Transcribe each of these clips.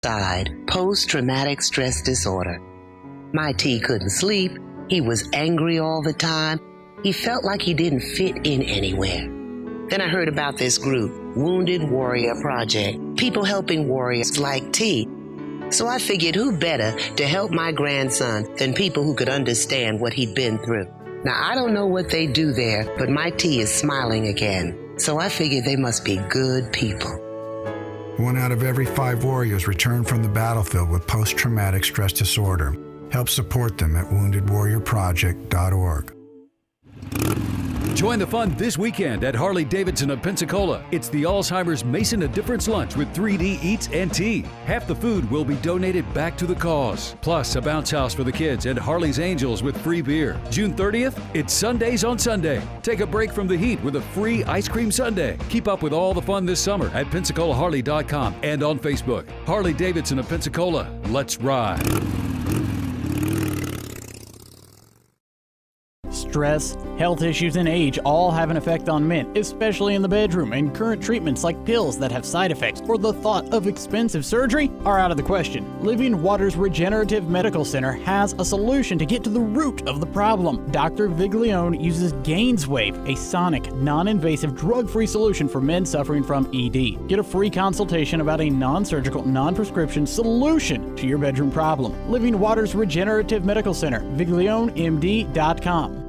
Post-traumatic stress disorder. My T couldn't sleep. He was angry all the time. He felt like he didn't fit in anywhere. Then I heard about this group, Wounded Warrior Project, people helping warriors like T. So I figured who better to help my grandson than people who could understand what he'd been through. Now, I don't know what they do there, but my T is smiling again. So I figured they must be good people. 1 out of every 5 warriors return from the battlefield with post-traumatic stress disorder. Help support them at woundedwarriorproject.org. Join the fun this weekend at Harley-Davidson of Pensacola. It's the Alzheimer's Mason a Difference lunch with 3D Eats and Tea. Half the food will be donated back to the cause. Plus, a bounce house for the kids and Harley's Angels with free beer. June 30th, it's Sundays on Sunday. Take a break from the heat with a free ice cream sundae. Keep up with all the fun this summer at PensacolaHarley.com and on Facebook. Harley-Davidson of Pensacola. Let's ride. Stress, health issues, and age all have an effect on men, especially in the bedroom, and current treatments like pills that have side effects or the thought of expensive surgery are out of the question. Living Waters Regenerative Medical Center has a solution to get to the root of the problem. Dr. Viglione uses GainsWave, a sonic, non-invasive, drug-free solution for men suffering from ED. Get a free consultation about a non-surgical, non-prescription solution to your bedroom problem. Living Waters Regenerative Medical Center, ViglioneMD.com.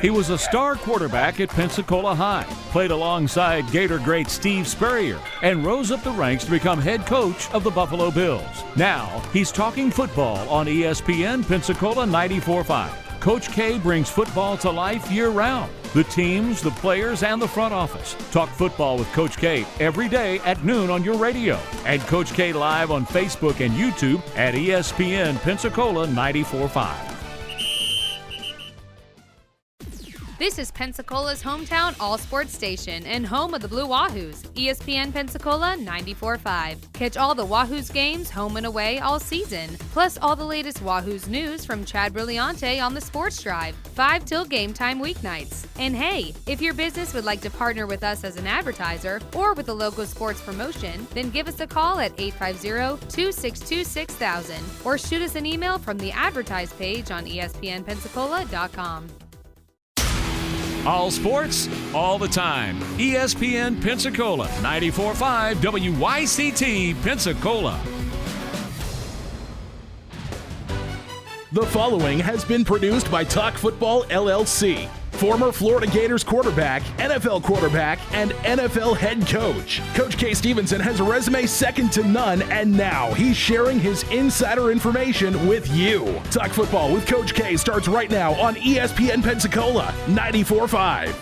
He was a star quarterback at Pensacola High, played alongside Gator great Steve Spurrier, and rose up the ranks to become head coach of the Buffalo Bills. Now, he's talking football on ESPN Pensacola 945. Coach K brings football to life year-round. The teams, the players, and the front office. Talk football with Coach K every day at noon on your radio. And Coach K live on Facebook and YouTube at ESPN Pensacola 945. This is Pensacola's hometown all-sports station and home of the Blue Wahoos, ESPN Pensacola 94.5. Catch all the Wahoos games home and away all season, plus all the latest Wahoos news from Chad Brilliante on the Sports Drive, 5 till game time weeknights. And hey, if your business would like to partner with us as an advertiser or with a local sports promotion, then give us a call at 850-262-6000 or shoot us an email from the advertise page on ESPNpensacola.com. All sports, all the time. ESPN Pensacola, 94.5 WYCT Pensacola. The following has been produced by Talk Football LLC. Former Florida Gators quarterback, NFL quarterback, and NFL head coach. Coach K. Stevenson has a resume second to none, and now he's sharing his insider information with you. Talk Football with Coach K starts right now on ESPN Pensacola 94.5.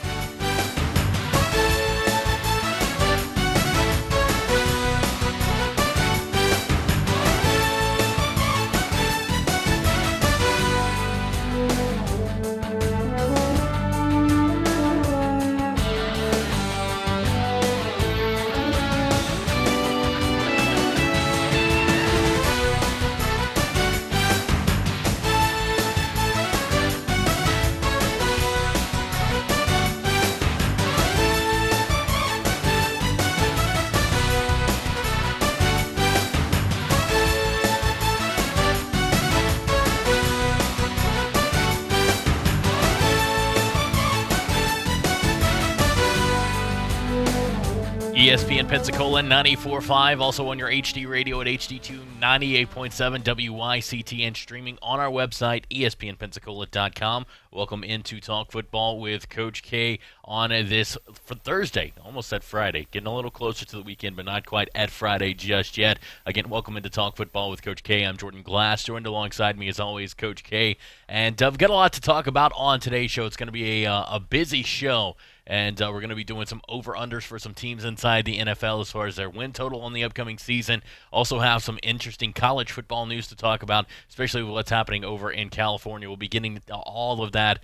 ESPN Pensacola 94.5, also on your HD radio at HD2 98.7 WYCT, and streaming on our website, ESPNpensacola.com. Welcome into Talk Football with Coach K on this for Thursday. Almost said Friday. Getting a little closer to the weekend, but not quite at Friday just yet. Again, welcome into Talk Football with Coach K. I'm Jordan Glass. Joined alongside me, as always, Coach K. And we've got a lot to talk about on today's show. It's going to be a busy show. And we're going to be doing some over-unders for some teams inside the NFL as far as their win total on the upcoming season. Also have some interesting college football news to talk about, especially what's happening over in California. We'll be getting all of that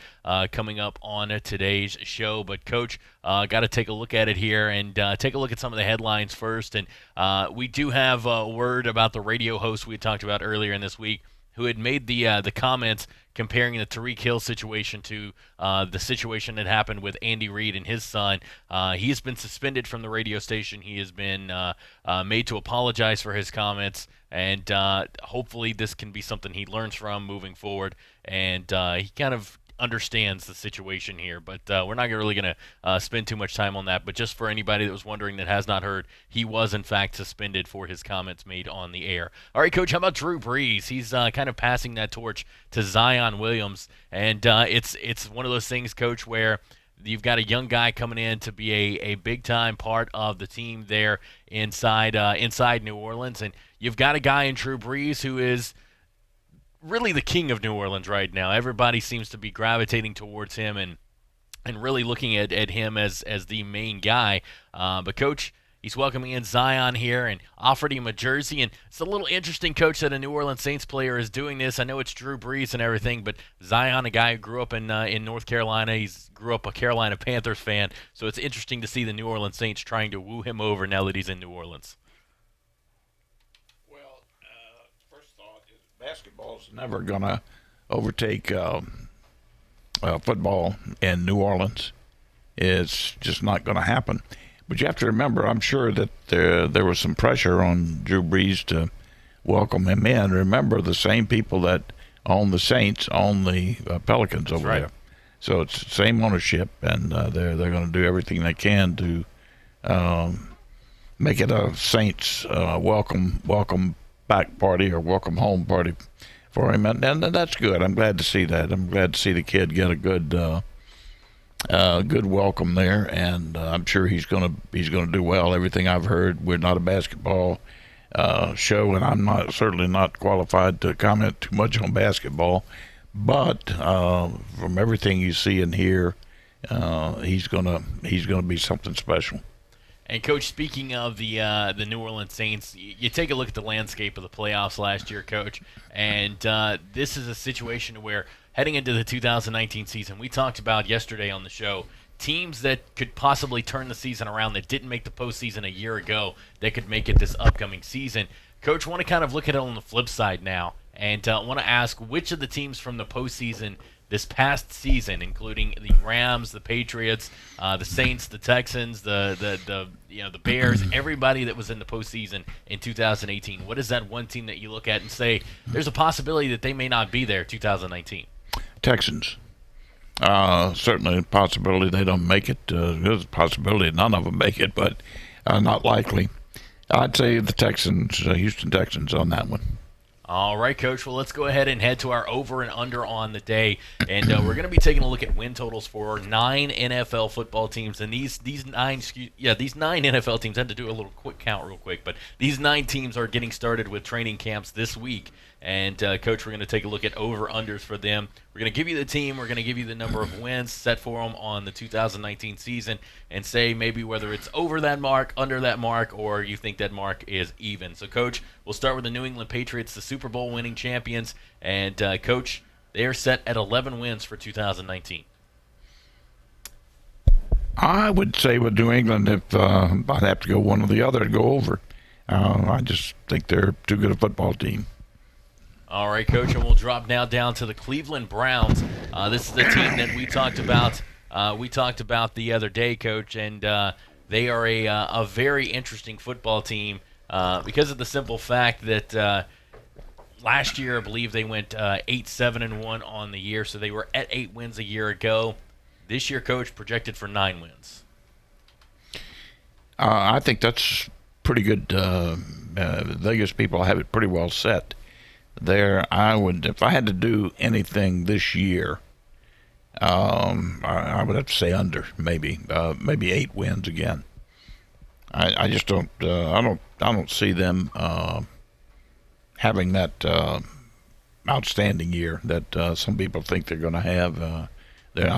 coming up on today's show. But, Coach, got to take a look at it here and take a look at some of the headlines first. And we do have a word about the radio host we talked about earlier in this week who had made the comments comparing the Tyreek Hill situation to the situation that happened with Andy Reid and his son. He has been suspended from the radio station. He has been made to apologize for his comments, and hopefully this can be something he learns from moving forward, and he kind of understands the situation here, but we're not really going to spend too much time on that. But just for anybody that was wondering that has not heard, he was in fact suspended for his comments made on the air. All right, Coach, how about Drew Brees? He's kind of passing that torch to Zion Williams, and it's one of those things, Coach, where you've got a young guy coming in to be a big-time part of the team there inside New Orleans, and you've got a guy in Drew Brees who is really the king of New Orleans right now. Everybody seems to be gravitating towards him and really looking at him as the main guy. But, Coach, he's welcoming in Zion here and offered him a jersey. And it's a little interesting, Coach, that a New Orleans Saints player is doing this. I know it's Drew Brees and everything, but Zion, a guy who grew up in North Carolina, grew up a Carolina Panthers fan. So it's interesting to see the New Orleans Saints trying to woo him over now that he's in New Orleans. Basketball's never going to overtake football in New Orleans. It's just not going to happen. But you have to remember, I'm sure that there was some pressure on Drew Brees to welcome him in. Remember, the same people that own the Saints own the Pelicans over there. So it's the same ownership, and they're going to do everything they can to make it a Saints welcome back party or welcome home party for him, and that's good. I'm glad to see that. I'm glad to see the kid get a good welcome there, and I'm sure he's gonna do well. Everything I've heard, we're not a basketball show, and I'm certainly not qualified to comment too much on basketball, but from everything you see and hear, he's gonna be something special. And, Coach, speaking of the New Orleans Saints, you take a look at the landscape of the playoffs last year, Coach, and this is a situation where heading into the 2019 season, we talked about yesterday on the show, teams that could possibly turn the season around that didn't make the postseason a year ago that could make it this upcoming season. Coach, want to kind of look at it on the flip side now, and want to ask which of the teams from the postseason this past season, including the Rams, the Patriots, the Saints, the Texans, the Bears, everybody that was in the postseason in 2018. What is that one team that you look at and say there's a possibility that they may not be there 2019? Texans. Certainly a possibility they don't make it. There's a possibility none of them make it, but not likely. I'd say the Texans, Houston Texans on that one. All right, Coach. Well, let's go ahead and head to our over and under on the day, and we're going to be taking a look at win totals for 9 NFL football teams. And these nine NFL teams. I had to do a little quick count real quick, but these 9 teams are getting started with training camps this week. And Coach, we're going to take a look at over unders for them. We're going to give you the team. We're going to give you the number of wins set for them on the 2019 season, and say maybe whether it's over that mark, under that mark, or you think that mark is even. So, Coach, we'll start with the New England Patriots, the Super Bowl winning champions, and Coach, they are set at 11 wins for 2019. I would say with New England, if I'd have to go one or the other to go over. I just think they're too good a football team. All right, Coach, and we'll drop now down to the Cleveland Browns. This is the team that we talked about. We talked about the other day, Coach, and they are a very interesting football team because of the simple fact that last year I believe they went 8-7-1 on the year, so they were at 8 wins a year ago. This year, Coach, projected for 9 wins. I think that's pretty good. The Vegas people have it pretty well set. There, I would, if I had to do anything this year, I would have to say under, maybe 8 wins again. I just don't, I don't see them having that outstanding year that some people think they're going to have. I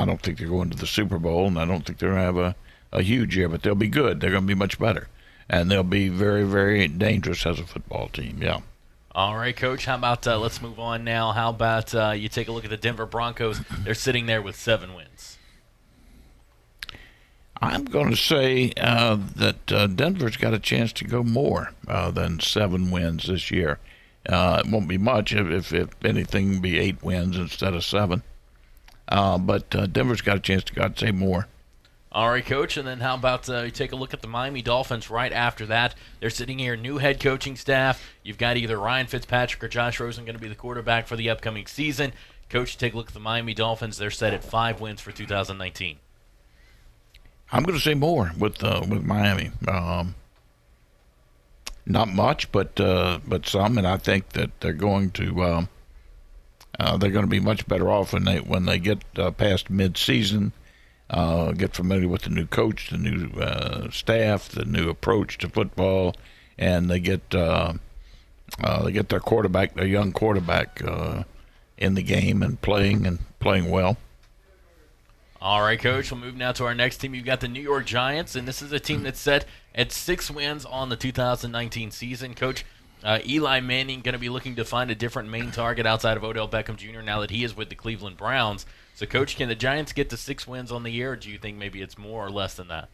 don't think they're going to the Super Bowl, and I don't think they're going to have a huge year, but they'll be good. They're going to be much better, and they'll be very, very dangerous as a football team. Yeah. All right, Coach, how about let's move on now. How about you take a look at the Denver Broncos? They're sitting there with 7 wins. I'm going to say that Denver's got a chance to go more than 7 wins this year. It won't be much. If anything, be 8 wins instead of 7. But Denver's got a chance to, God say, more. All right, Coach, and then how about you take a look at the Miami Dolphins right after that. They're sitting here, new head coaching staff. You've got either Ryan Fitzpatrick or Josh Rosen going to be the quarterback for the upcoming season. Coach, take a look at the Miami Dolphins. They're set at 5 wins for 2019. I'm going to say more with Miami. Not much, but some, and I think that they're going to be much better off when they get past mid-season. Get familiar with the new coach, the new staff, the new approach to football, and they get their quarterback, their young quarterback, in the game and playing well. All right, Coach, we'll move now to our next team. You've got the New York Giants, and this is a team that's set at 6 wins on the 2019 season. Coach, Eli Manning going to be looking to find a different main target outside of Odell Beckham Jr. now that he is with the Cleveland Browns. So, Coach, can the Giants get to 6 wins on the year, or do you think maybe it's more or less than that?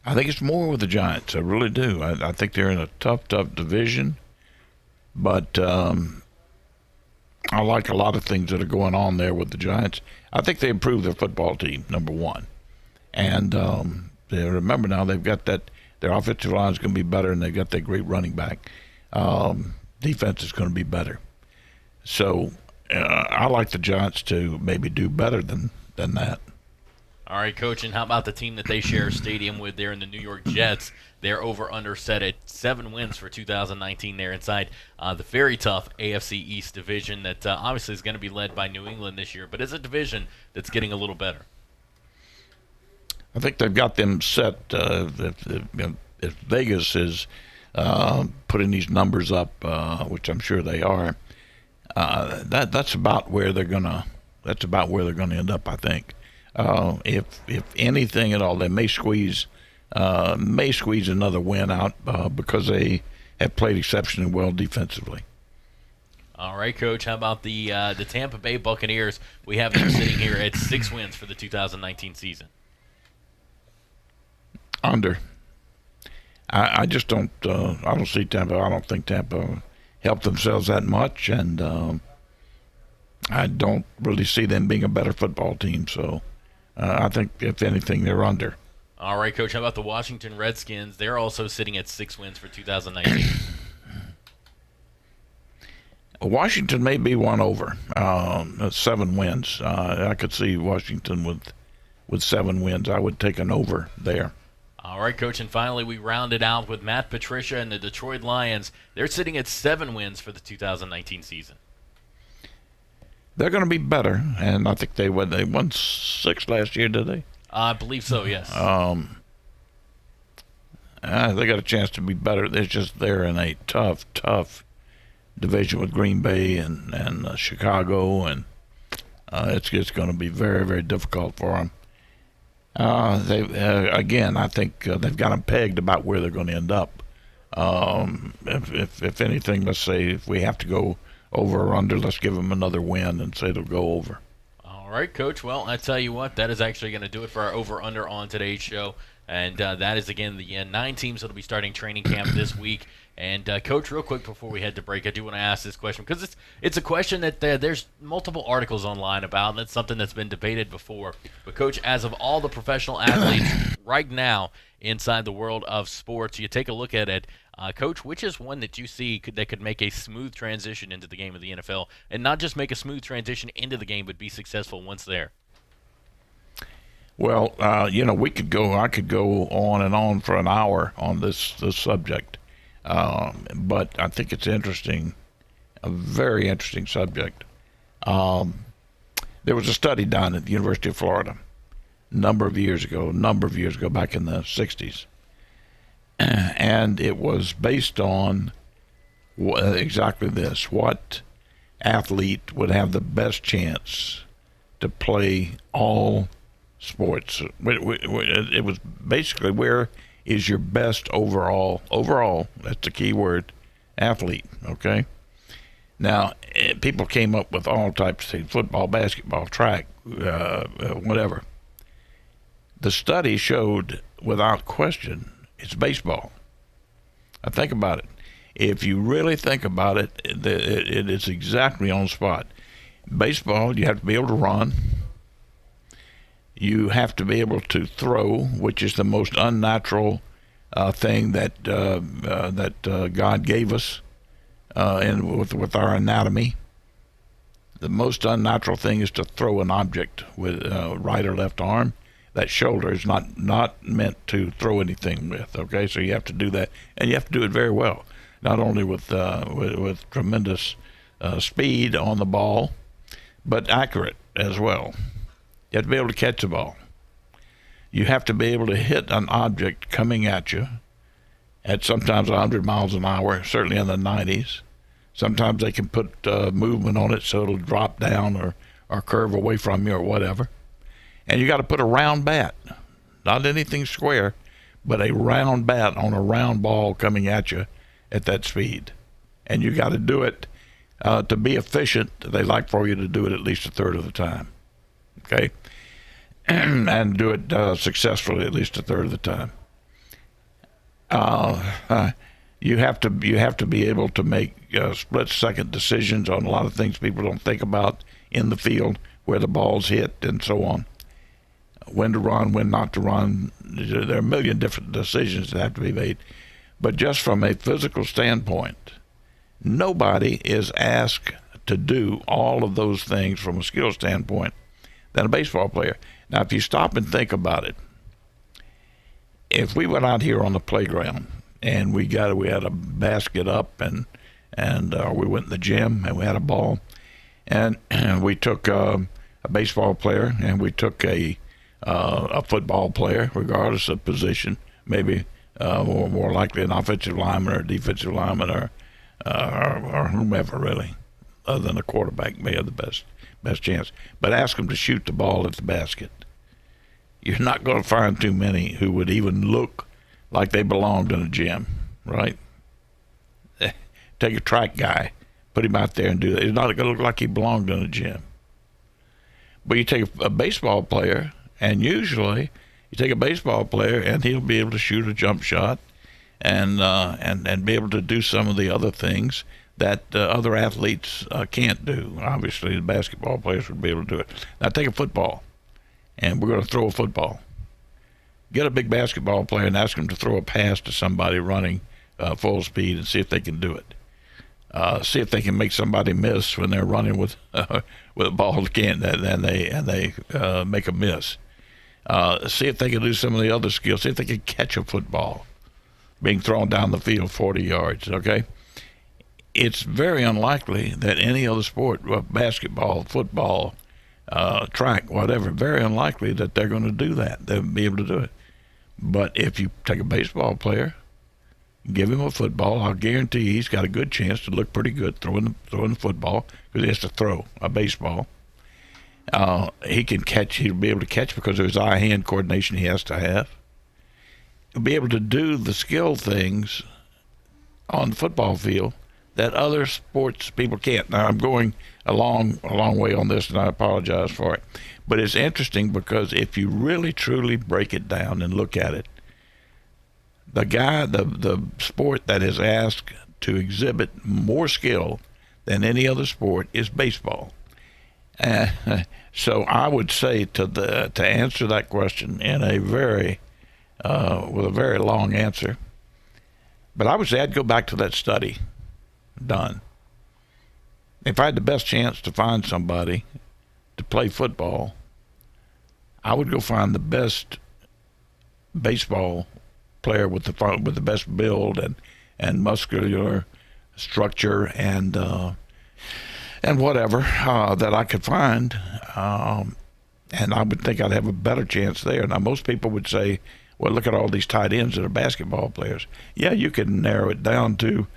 I think it's more with the Giants. I really do. I think they're in a tough division, but I like a lot of things that are going on there with the Giants. I think they improved their football team, number one. And remember now they've got their offensive line is going to be better, and they've got that great running back. Defense is going to be better. So I like the Giants to maybe do better than that. All right, Coach, and how about the team that they share a stadium with there in the New York Jets? They're over-under set at 7 wins for 2019 there inside the very tough AFC East division that obviously is going to be led by New England this year, but is a division that's getting a little better. I think they've got them set. If Vegas is putting these numbers up, which I'm sure they are, that's about where they're gonna end up, I think. If anything at all, they may squeeze another win out because they have played exceptionally well defensively. All right, Coach. How about the Tampa Bay Buccaneers? We have them sitting here at 6 wins for the 2019 season. Under. I just don't. I don't see Tampa. I don't think Tampa helped themselves that much, and I don't really see them being a better football team. So. I think, if anything, they're under. All right, Coach. How about the Washington Redskins? They're also sitting at 6 wins for 2019. Washington may be one over. 7 wins. I could see Washington with 7 wins. I would take an over there. All right, Coach. And finally, we round it out with Matt Patricia and the Detroit Lions. They're sitting at 7 wins for the 2019 season. They're going to be better, and I think they won 6 last year, did they? I believe so, yes. They got a chance to be better. They're in a tough division with Green Bay and Chicago, and it's going to be very, very difficult for them. Again, I think they've got them pegged about where they're going to end up. If anything, let's say if we have to go over or under, let's give them another win and say it'll go over. All right, Coach. Well, I tell you what, that is actually going to do it for our over-under on today's show. And that is, again, the 9 teams that will be starting training camp this week. And, Coach, real quick before we head to break, I do want to ask this question because it's a question that there's multiple articles online about, and it's something that's been debated before. But, Coach, as of all the professional athletes right now inside the world of sports, you take a look at it, Coach, which is one that you see that could make a smooth transition into the game of the NFL, and not just make a smooth transition into the game, but be successful once there? Well, I could go on and on for an hour on this subject, but I think it's interesting, a very interesting subject. There was a study done at the University of Florida a number of years ago, back in the 60s. And it was based on exactly this: what athlete would have the best chance to play all sports. It was basically, where is your best overall, that's the key word, athlete, okay? Now, people came up with all types of things: football, basketball, track, whatever. The study showed, without question, it's baseball. Now think about it. If you really think about it, it is exactly on spot. Baseball, you have to be able to run. You have to be able to throw, which is the most unnatural thing that God gave us with our anatomy. The most unnatural thing is to throw an object with right or left arm. That shoulder is not meant to throw anything with. Okay, so you have to do that, and you have to do it very well. Not only with tremendous speed on the ball, but accurate as well. You have to be able to catch the ball. You have to be able to hit an object coming at you at sometimes 100 miles an hour, certainly in the 90s. Sometimes they can put movement on it so it'll drop down or curve away from you or whatever. And you got to put a round bat, not anything square, but a round bat on a round ball coming at you at that speed. And you got to do it to be efficient. They like for you to do it at least a third of the time. Okay? And do it successfully at least a third of the time. You have to be able to make split-second decisions on a lot of things people don't think about in the field, where the ball's hit and so on. When to run, when not to run. There are a million different decisions that have to be made. But just from a physical standpoint, nobody is asked to do all of those things from a skill standpoint than a baseball player. Now, if you stop and think about it, if we went out here on the playground and we had a basket up and we went in the gym and we had a ball, and we took a baseball player and we took a football player, regardless of position, maybe more likely an offensive lineman or a defensive lineman or whomever, really, other than a quarterback may have the best chance. But ask them to shoot the ball at the basket. You're not going to find too many who would even look like they belonged in a gym, right? Take a track guy, put him out there and do that. He's not going to look like he belonged in a gym. But you take a baseball player, and usually you take a baseball player and he'll be able to shoot a jump shot and be able to do some of the other things that other athletes can't do. Obviously, the basketball players would be able to do it. Now, take a football, and we're going to throw a football. Get a big basketball player and ask them to throw a pass to somebody running full speed and see if they can do it. See if they can make somebody miss when they're running with a ball and they make a miss. See if they can do some of the other skills. See if they can catch a football being thrown down the field 40 yards, okay? It's very unlikely that any other sport, basketball, football, track, whatever, very unlikely that they're going to do that. They'll be able to do it. But if you take a baseball player, give him a football, I'll guarantee he's got a good chance to look pretty good throwing the football, because he has to throw a baseball. He can catch. He'll be able to catch because of his eye-hand coordination he has to have. He'll be able to do the skill things on the football field that other sports people can't. Now, I'm going a long way on this, and I apologize for it. But it's interesting because if you really, truly break it down and look at it, the sport that is asked to exhibit more skill than any other sport is baseball. So I would say to answer that question in a very with a very long answer, but I would say I'd go back to that study done. If I had the best chance to find somebody to play football, I would go find the best baseball player with the best build and muscular structure and whatever that I could find, and I would think I'd have a better chance there. Now, most people would say, well, look at all these tight ends that are basketball players. Yeah, you can narrow it down to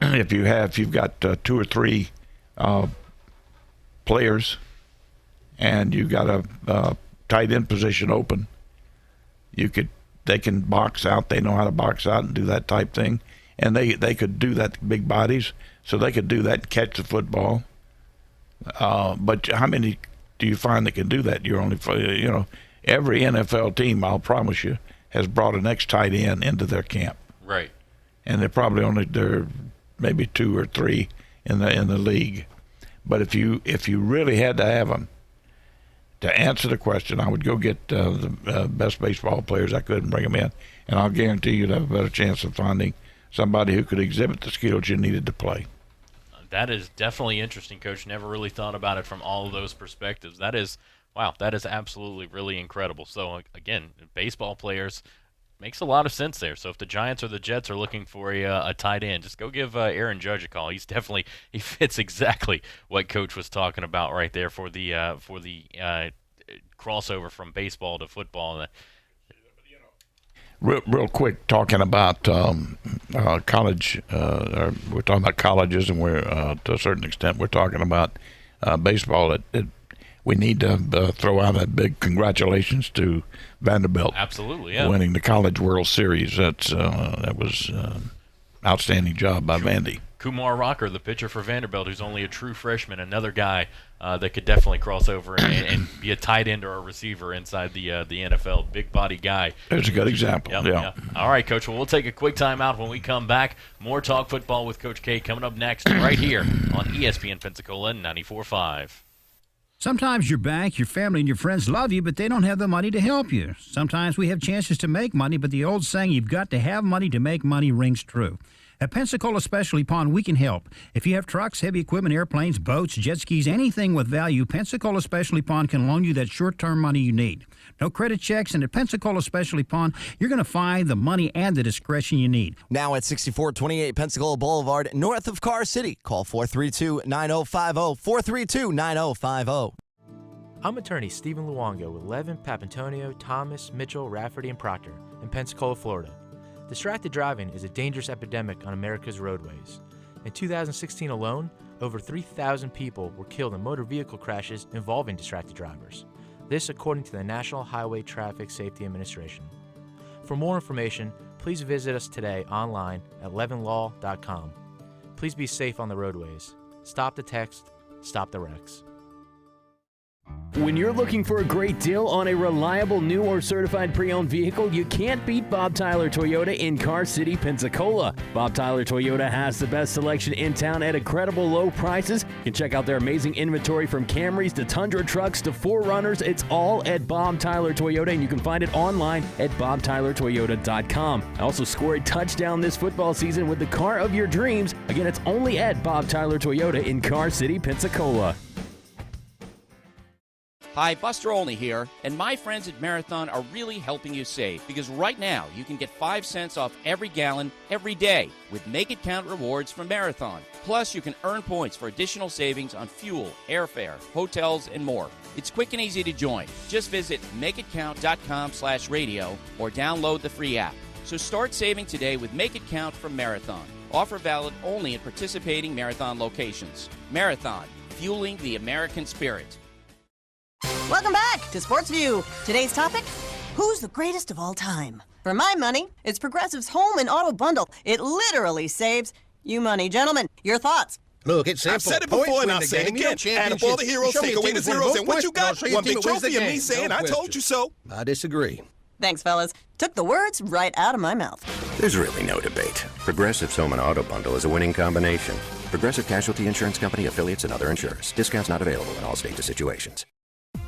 if you've got 2 or 3 players and you've got a tight end position open, they can box out. They know how to box out and do that type thing, and they could do that, big bodies, so they could do that and catch the football. But how many do you find that can do that? You're only, every NFL team, I'll promise you, has brought an ex-tight end into their camp. Right. And they're probably only, there are maybe 2 or 3 in the league. But if you really had to have them to answer the question, I would go get the best baseball players I could and bring them in, and I'll guarantee you'd have a better chance of finding somebody who could exhibit the skills you needed to play. That is definitely interesting, Coach. Never really thought about it from all of those perspectives. That is absolutely really incredible. So, again, baseball players, makes a lot of sense there. So if the Giants or the Jets are looking for a tight end, just go give Aaron Judge a call. He fits exactly what Coach was talking about right there for the crossover from baseball to football. Real quick, talking about college, we're talking about colleges, and we're to a certain extent we're talking about baseball. We need to throw out a big congratulations to Vanderbilt. Absolutely, yeah. Winning the College World Series. That was outstanding job by Vandy. Kumar Rocker, the pitcher for Vanderbilt, who's only a true freshman, another guy that could definitely cross over and be a tight end or a receiver inside the NFL. Big body guy. There's a good example. Yep, yeah. Yep. All right, Coach. Well, we'll take a quick time out. When we come back, more Talk Football with Coach K coming up next right here on ESPN Pensacola 94.5. Sometimes your bank, your family, and your friends love you, but they don't have the money to help you. Sometimes we have chances to make money, but the old saying, you've got to have money to make money, rings true. At Pensacola Specialty Pond, we can help. If you have trucks, heavy equipment, airplanes, boats, jet skis, anything with value, Pensacola Specialty Pond can loan you that short-term money you need. No credit checks, and at Pensacola Specialty Pond, you're going to find the money and the discretion you need. Now at 6428 Pensacola Boulevard, north of Car City. Call 432-9050, 432-9050. I'm attorney Stephen Luongo with Levin, Papantonio, Thomas, Mitchell, Rafferty, and Proctor in Pensacola, Florida. Distracted driving is a dangerous epidemic on America's roadways. In 2016 alone, over 3,000 people were killed in motor vehicle crashes involving distracted drivers. This according to the National Highway Traffic Safety Administration. For more information, please visit us today online at levinlaw.com. Please be safe on the roadways. Stop the text, stop the wrecks. When you're looking for a great deal on a reliable new or certified pre-owned vehicle, you can't beat Bob Tyler Toyota in Car City, Pensacola. Bob Tyler Toyota has the best selection in town at incredible low prices. You can check out their amazing inventory from Camrys to Tundra trucks to 4Runners. It's all at Bob Tyler Toyota, and you can find it online at bobtylertoyota.com. Also score a touchdown this football season with the car of your dreams. Again, it's only at Bob Tyler Toyota in Car City, Pensacola. Hi, Buster Olney here, and my friends at Marathon are really helping you save because right now you can get 5 cents off every gallon every day with Make It Count rewards from Marathon. Plus, you can earn points for additional savings on fuel, airfare, hotels, and more. It's quick and easy to join. Just visit makeitcount.com/radio or download the free app. So start saving today with Make It Count from Marathon. Offer valid only in participating Marathon locations. Marathon, fueling the American spirit. Welcome back to Sports View. Today's topic, who's the greatest of all time? For my money, it's Progressive's Home and Auto Bundle. It literally saves you money. Gentlemen, your thoughts? Look, it's simple. I've said it before and I'll say it again. Add up all the heroes, take away the zeros, and what you got? One big trophy and me saying, I told you so. I disagree. Thanks, fellas. Took the words right out of my mouth. There's really no debate. Progressive's Home and Auto Bundle is a winning combination. Progressive Casualty Insurance Company, affiliates, and other insurers. Discounts not available in all states or situations.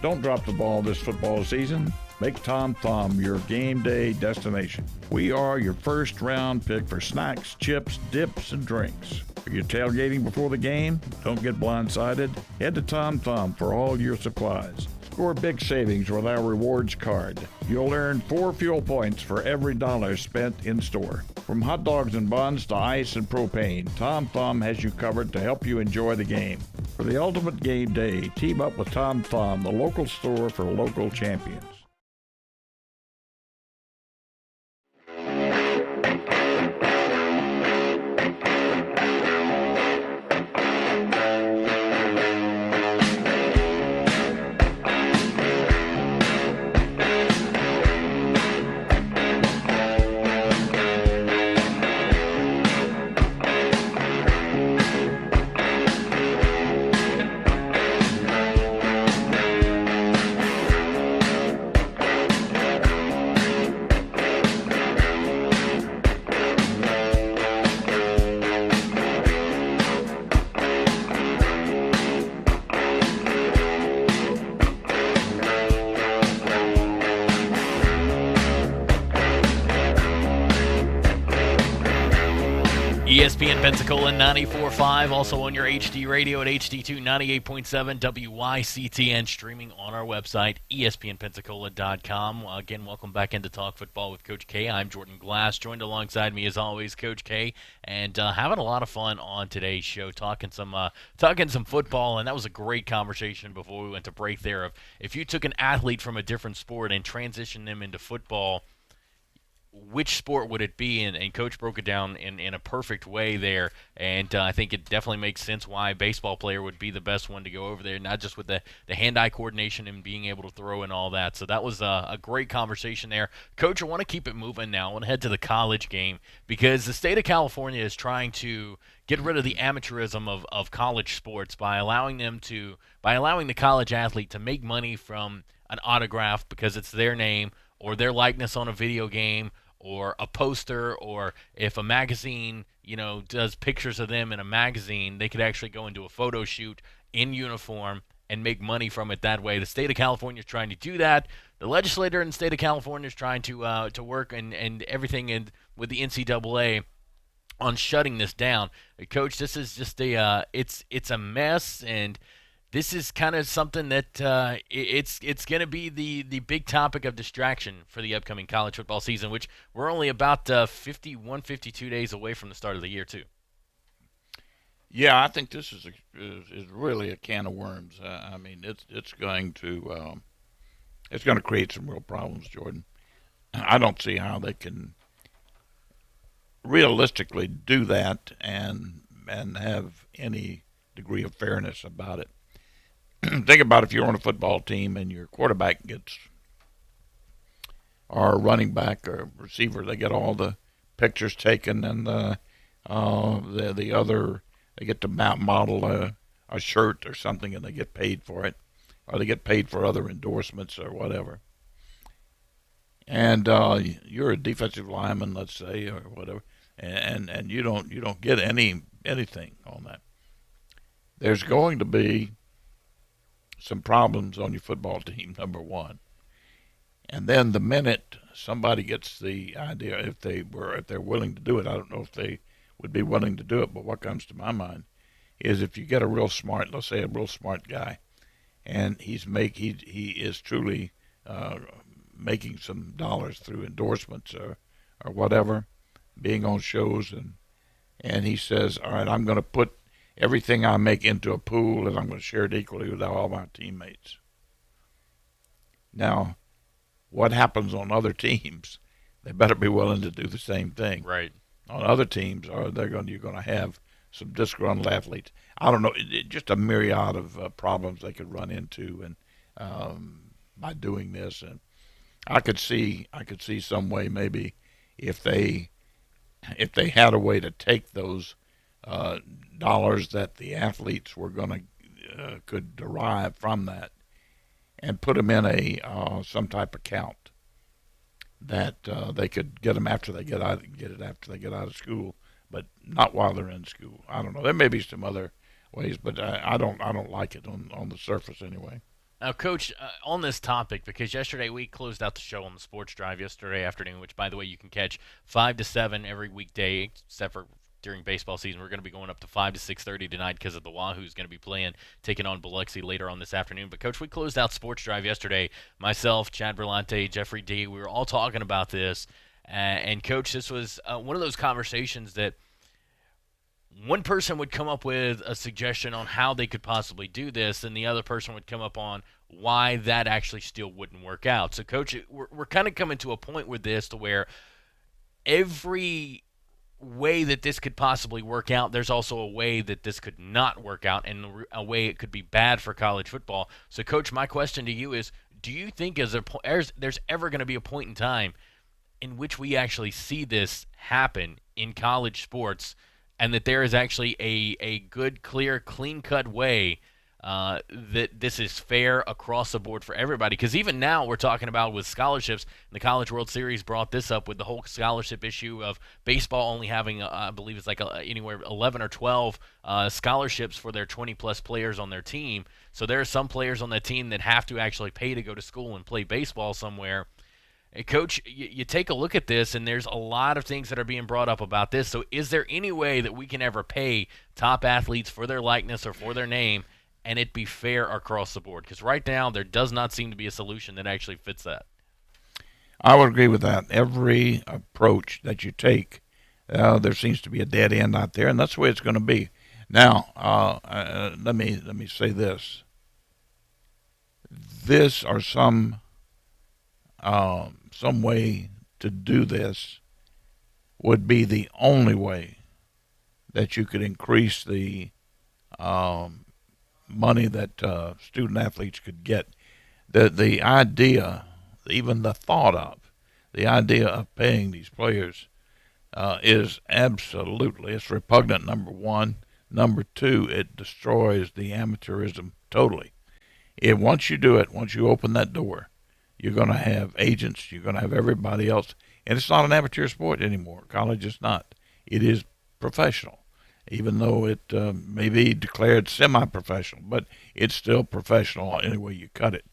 Don't drop the ball this football season. Make Tom Thumb your game day destination. We are your first round pick for snacks, chips, dips, and drinks. Are you tailgating before the game? Don't get blindsided. Head to Tom Thumb for all your supplies. Score big savings with our rewards card. You'll earn 4 fuel points for every $1 spent in store. From hot dogs and buns to ice and propane, Tom Thumb has you covered to help you enjoy the game. For the ultimate game day, team up with Tom Thumb, the local store for local champions. ESPN Pensacola 94.5, also on your HD radio at HD2 98.7 WYCTN, streaming on our website, ESPNpensacola.com. Again, welcome back into Talk Football with Coach K. I'm Jordan Glass, joined alongside me as always, Coach K, and having a lot of fun on today's show, talking some football, and that was a great conversation before we went to break there. Of if you took an athlete from a different sport and transitioned them into football, which sport would it be? And Coach broke it down in a perfect way there, and I think it definitely makes sense why a baseball player would be the best one to go over there, not just with the hand-eye coordination and being able to throw and all that. So that was a great conversation there. Coach, I want to keep it moving now. I want to head to the college game because the state of California is trying to get rid of the amateurism of college sports by allowing the college athlete to make money from an autograph because it's their name or their likeness on a video game, or a poster, or if a magazine, does pictures of them in a magazine, they could actually go into a photo shoot in uniform and make money from it that way. The state of California is trying to do that. The legislator in the state of California is trying to work and everything with the NCAA on shutting this down. Coach, this is just it's a mess, and this is kind of something that it's going to be the big topic of distraction for the upcoming college football season, which we're only about 52 days away from the start of the year, too. Yeah, I think this is really a can of worms. I mean, it's going to create some real problems, Jordan. I don't see how they can realistically do that and have any degree of fairness about it. Think about if you're on a football team and your quarterback or running back or receiver, they get all the pictures taken, and the other, they get to model a shirt or something, and they get paid for it, or they get paid for other endorsements or whatever. And you're a defensive lineman, let's say, or whatever, and you don't get anything on that. There's going to be some problems on your football team, number one. And then the minute somebody gets the idea, if they're willing to do it, I don't know if they would be willing to do it, but what comes to my mind is if you get a real smart, let's say a real smart guy, and he is truly making some dollars through endorsements or whatever, being on shows, and he says, all right, I'm going to put everything I make into a pool, and I'm going to share it equally with all my teammates. Now, what happens on other teams? They better be willing to do the same thing. Right. On other teams, you're going to have some disgruntled athletes. I don't know, just a myriad of problems they could run into, and by doing this, and I could see some way maybe if they had a way to take those dollars that the athletes were could derive from that and put them in a some type of account that they could get them after they get out of school, but not while they're in school. I don't know. There may be some other ways, but I don't like it on the surface anyway. Now, Coach, on this topic, because yesterday we closed out the show on the Sports Drive yesterday afternoon, which, by the way, you can catch 5 to 7 every weekday, except for during baseball season. We're going to be going up to 5 to 6:30 tonight because of the Wahoo's going to be taking on Biloxi later on this afternoon. But, Coach, we closed out Sports Drive yesterday. Myself, Chad Berlante, Jeffrey D., we were all talking about this. And, Coach, this was one of those conversations that one person would come up with a suggestion on how they could possibly do this, and the other person would come up on why that actually still wouldn't work out. So, Coach, we're kind of coming to a point with this to where every way that this could possibly work out, there's also a way that this could not work out, and a way it could be bad for college football. So, Coach, my question to you is, do you think there's ever going to be a point in time in which we actually see this happen in college sports, and that there is actually a good, clear, clean-cut way that this is fair across the board for everybody? Because even now we're talking about with scholarships, and the College World Series brought this up with the whole scholarship issue of baseball only having, I believe it's like anywhere 11 or 12 scholarships for their 20-plus players on their team. So there are some players on that team that have to actually pay to go to school and play baseball somewhere. Hey, Coach, you take a look at this, and there's a lot of things that are being brought up about this. So is there any way that we can ever pay top athletes for their likeness or for their name and it be fair across the board? Because right now there does not seem to be a solution that actually fits that. I would agree with that. Every approach that you take, there seems to be a dead end out there, and that's the way it's going to be. Now, let me say this. This or some way to do this would be the only way that you could increase the money that student athletes could get. The idea, even the thought of, the idea of paying these players is absolutely, it's repugnant, number one. Number two, it destroys the amateurism totally. Once you do it, once you open that door, you're going to have agents, you're going to have everybody else. And it's not an amateur sport anymore. College is not. It is professional, even though it may be declared semi-professional, but it's still professional any way you cut it.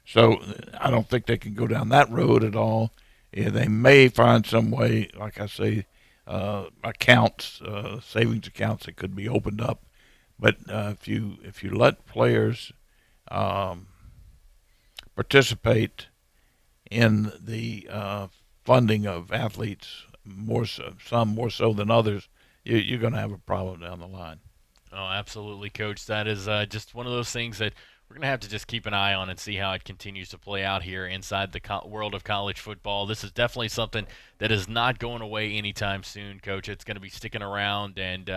So I don't think they can go down that road at all. Yeah, they may find some way, like I say, accounts, savings accounts that could be opened up. But if you let players participate in the funding of athletes, some more so than others, you're going to have a problem down the line. Oh, absolutely, Coach. That is just one of those things that we're going to have to just keep an eye on and see how it continues to play out here inside the world of college football. This is definitely something that is not going away anytime soon, Coach. It's going to be sticking around and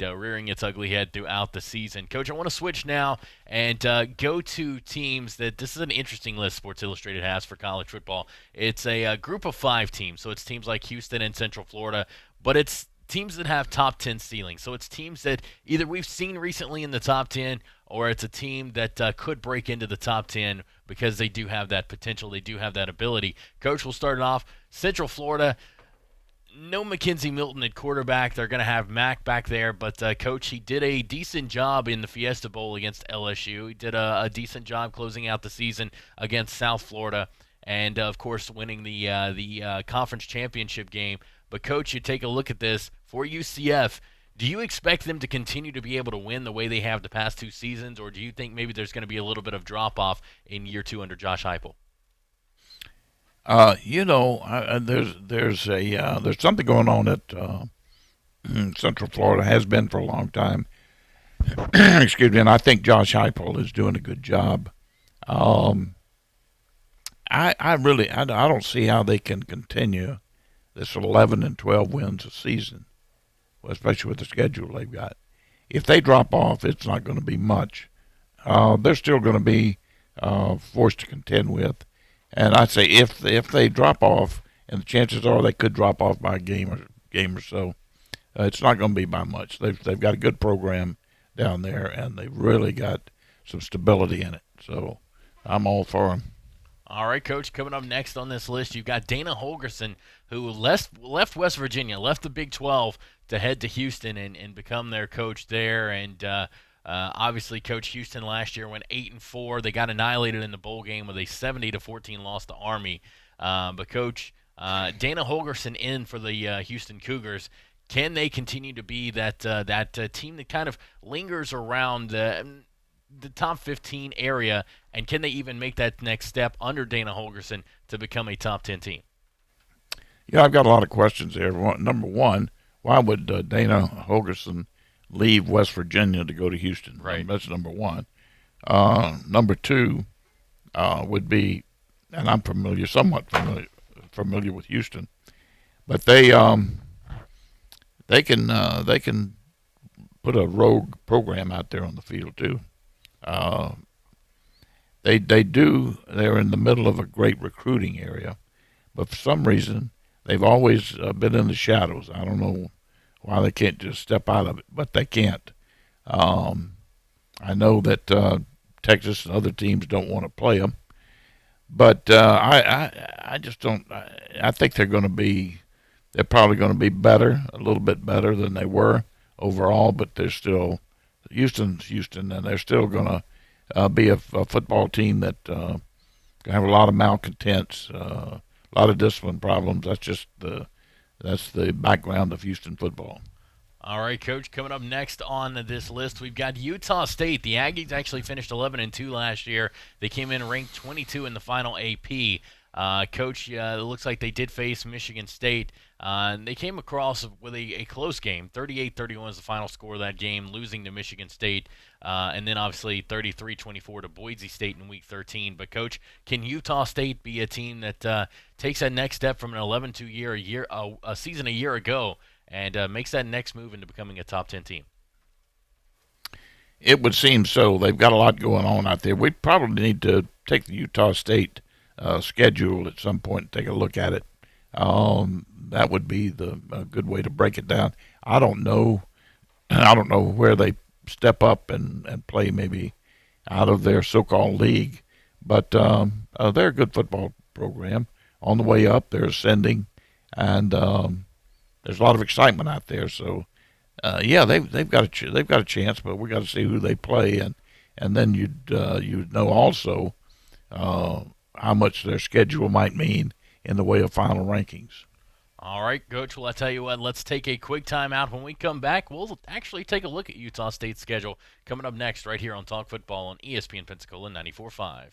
rearing its ugly head throughout the season. Coach, I want to switch now and go to teams that this is an interesting list Sports Illustrated has for college football. It's a group of 5 teams, so it's teams like Houston and Central Florida, but it's teams that have top 10 ceilings. So it's teams that either we've seen recently in the top 10 or it's a team that could break into the top 10 because they do have that potential, they do have that ability. Coach, we'll start it off. Central Florida, no Mackenzie Milton at quarterback. They're going to have Mack back there, but Coach, he did a decent job in the Fiesta Bowl against LSU. He did a decent job closing out the season against South Florida and, of course, winning the conference championship game. But, Coach, you take a look at this. For UCF, do you expect them to continue to be able to win the way they have the past 2 seasons, or do you think maybe there's going to be a little bit of drop-off in year 2 under Josh Heupel? There's something going on at Central Florida, has been for a long time. Excuse me, and I think Josh Heupel is doing a good job. I don't see how they can continue this 11 and 12 wins a season, especially with the schedule they've got. If they drop off, it's not going to be much. They're still going to be forced to contend with. And I'd say if they drop off, and the chances are they could drop off by a game or so, it's not going to be by much. They've got a good program down there, and they've really got some stability in it. So I'm all for them. All right, Coach, coming up next on this list, you've got Dana Holgorsen, who left West Virginia, left the Big 12 to head to Houston and become their coach there. And obviously, Coach, Houston last year went 8-4. They got annihilated in the bowl game with a 70-14 loss to Army. But, Coach, Dana Holgorsen in for the Houston Cougars. Can they continue to be that team that kind of lingers around the top 15 area, and can they even make that next step under Dana Holgorsen to become a top 10 team? Yeah, I've got a lot of questions there. Number one, why would Dana Holgorsen leave West Virginia to go to Houston? Right. That's number one. Number two would be, and I'm somewhat familiar with Houston, but they can put a rogue program out there on the field too. They're in the middle of a great recruiting area, but for some reason they've always been in the shadows. I don't know why they can't just step out of it, but they can't. I know that Texas and other teams don't want to play them, but I just don't. I think they're probably going to be better, a little bit better than they were overall, but they're still Houston's Houston, and they're still going to be a football team that have a lot of malcontents. a lot of discipline problems. That's the background of Houston football. All right, Coach, coming up next on this list, we've got Utah State. The Aggies actually finished 11-2 last year. They came in ranked 22 in the final AP. Coach, it looks like they did face Michigan State. They came across with a close game. 38-31 was the final score of that game, losing to Michigan State. And then, obviously, 33-24 to Boise State in Week 13. But, Coach, can Utah State be a team that takes that next step from an 11-2 a season a year ago and makes that next move into becoming a top 10 team? It would seem so. They've got a lot going on out there. We probably need to take the Utah State schedule at some point and take a look at it. That would be a good way to break it down. I don't know where they step up and play maybe out of their so-called league, but they're a good football program on the way up. They're ascending, and there's a lot of excitement out there. So, they've got a chance, but we got to see who they play, and then you'd know also how much their schedule might mean in the way of final rankings. All right, Coach, well, I tell you what, let's take a quick time out. When we come back, we'll actually take a look at Utah State's schedule coming up next right here on Talk Football on ESPN Pensacola 94.5.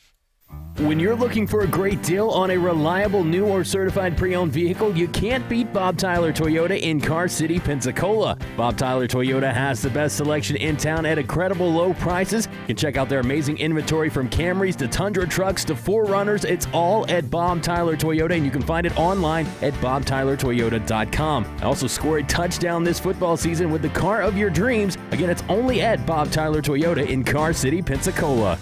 When you're looking for a great deal on a reliable new or certified pre-owned vehicle, you can't beat Bob Tyler Toyota in Car City, Pensacola. Bob Tyler Toyota has the best selection in town at incredible low prices. You can check out their amazing inventory from Camrys to Tundra trucks to 4Runners. It's all at Bob Tyler Toyota, and you can find it online at bobtylertoyota.com. Also score a touchdown this football season with the car of your dreams. Again, it's only at Bob Tyler Toyota in Car City, Pensacola.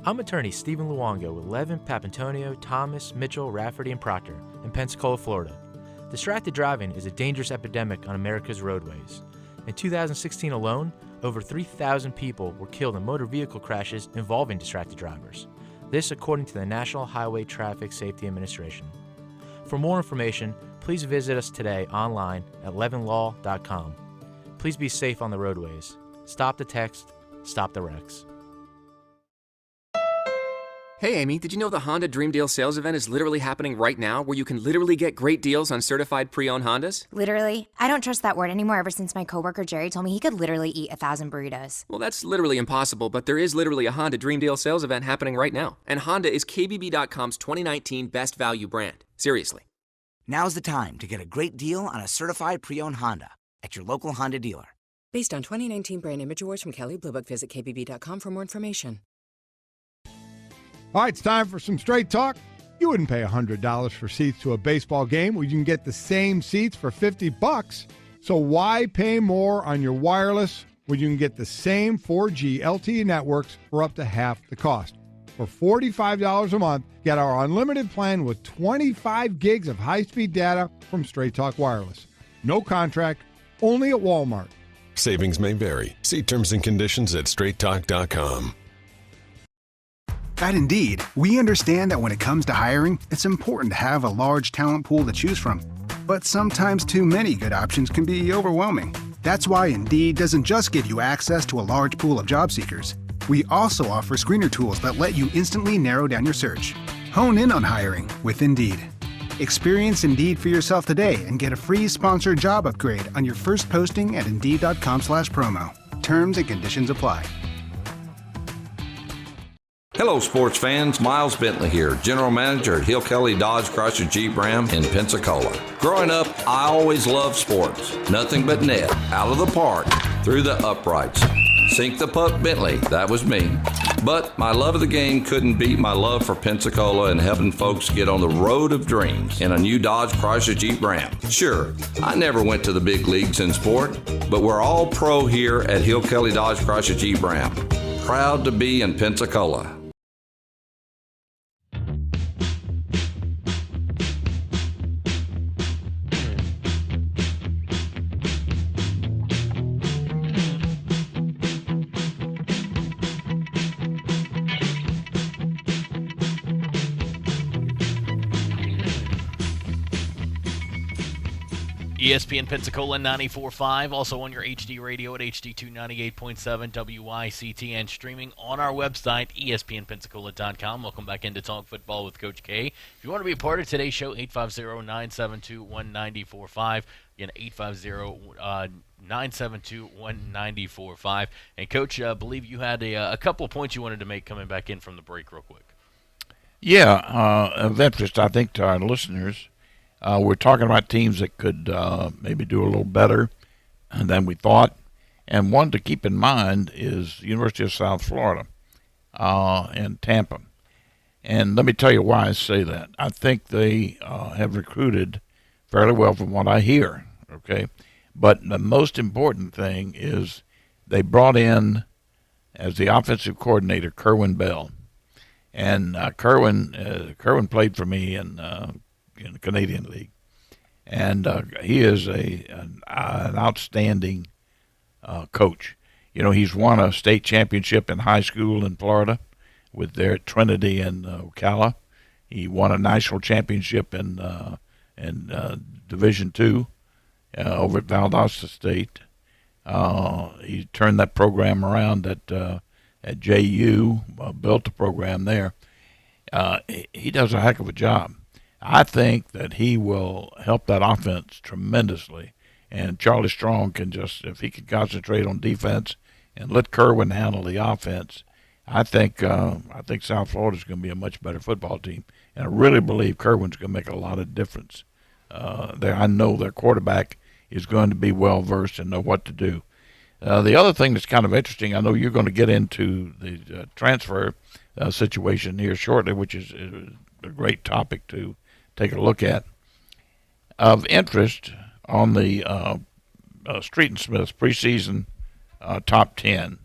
I'm attorney Stephen Luongo with Levin, Papantonio, Thomas, Mitchell, Rafferty, and Proctor in Pensacola, Florida. Distracted driving is a dangerous epidemic on America's roadways. In 2016 alone, over 3,000 people were killed in motor vehicle crashes involving distracted drivers. This according to the National Highway Traffic Safety Administration. For more information, please visit us today online at levinlaw.com. Please be safe on the roadways. Stop the text, stop the wrecks. Hey Amy, did you know the Honda Dream Deal sales event is literally happening right now, where you can literally get great deals on certified pre-owned Hondas? Literally? I don't trust that word anymore ever since my coworker Jerry told me he could literally eat 1,000 burritos. Well, that's literally impossible, but there is literally a Honda Dream Deal sales event happening right now. And Honda is KBB.com's 2019 best value brand. Seriously. Now's the time to get a great deal on a certified pre-owned Honda at your local Honda dealer. Based on 2019 brand image awards from Kelley Blue Book, visit KBB.com for more information. All right, it's time for some straight talk. You wouldn't pay $100 for seats to a baseball game where you can get the same seats for $50. So why pay more on your wireless when you can get the same 4G LTE networks for up to half the cost? For $45 a month, get our unlimited plan with 25 gigs of high-speed data from Straight Talk Wireless. No contract, only at Walmart. Savings may vary. See terms and conditions at straighttalk.com. At Indeed, we understand that when it comes to hiring, it's important to have a large talent pool to choose from. But sometimes too many good options can be overwhelming. That's why Indeed doesn't just give you access to a large pool of job seekers. We also offer screener tools that let you instantly narrow down your search. Hone in on hiring with Indeed. Experience Indeed for yourself today and get a free sponsored job upgrade on your first posting at Indeed.com/promo. Terms and conditions apply. Hello, sports fans. Miles Bentley here, General Manager at Hill Kelly Dodge Chrysler Jeep Ram in Pensacola. Growing up, I always loved sports. Nothing but net, out of the park, through the uprights. Sink the puck Bentley, that was me. But my love of the game couldn't beat my love for Pensacola and helping folks get on the road of dreams in a new Dodge Chrysler Jeep Ram. Sure, I never went to the big leagues in sport, but we're all pro here at Hill Kelly Dodge Chrysler Jeep Ram. Proud to be in Pensacola. ESPN Pensacola 94.5, also on your HD radio at HD2 98.7 WICT, and streaming on our website, ESPNpensacola.com. Welcome back into Talk Football with Coach K. If you want to be a part of today's show, 850-972-1945. Again, 850-972-1945. And, Coach, I believe you had a couple of points you wanted to make coming back in from the break real quick. Yeah, of interest, I think, to our listeners. We're talking about teams that could maybe do a little better than we thought. And one to keep in mind is University of South Florida in Tampa. And let me tell you why I say that. I think they have recruited fairly well from what I hear, okay? But the most important thing is they brought in, as the offensive coordinator, Kerwin Bell. And Kerwin played for me in the Canadian League, and he is an outstanding coach. You know, he's won a state championship in high school in Florida with their Trinity and Ocala. He won a national championship in Division II over at Valdosta State. He turned that program around at JU, built a program there. He does a heck of a job. I think that he will help that offense tremendously. And Charlie Strong can just, if he can concentrate on defense and let Kerwin handle the offense, I think South Florida is going to be a much better football team. And I really believe Kerwin's going to make a lot of difference there. I know their quarterback is going to be well-versed and know what to do. The other thing that's kind of interesting, I know you're going to get into the transfer situation here shortly, which is a great topic to take a look at. Of interest on the Street and Smith preseason top 10,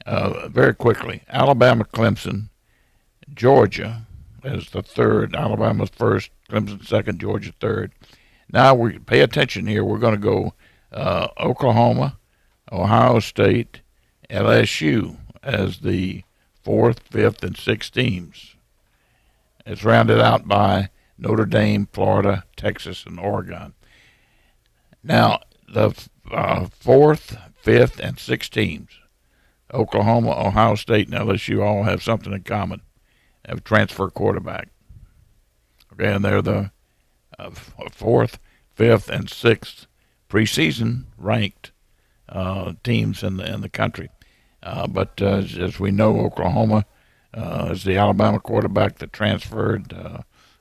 very quickly, Alabama, Clemson, Georgia as the third, Alabama's first, Clemson second, Georgia third. Now we pay attention here. We're going to go Oklahoma, Ohio State, LSU as the fourth, fifth, and sixth teams. It's rounded out by Notre Dame, Florida, Texas, and Oregon. Now, the fourth, fifth, and sixth teams, Oklahoma, Ohio State, and LSU all have something in common. Have a transfer quarterback. Okay, and they're the fourth, fifth, and sixth preseason ranked teams in the country. But as we know, Oklahoma is the Alabama quarterback that transferred.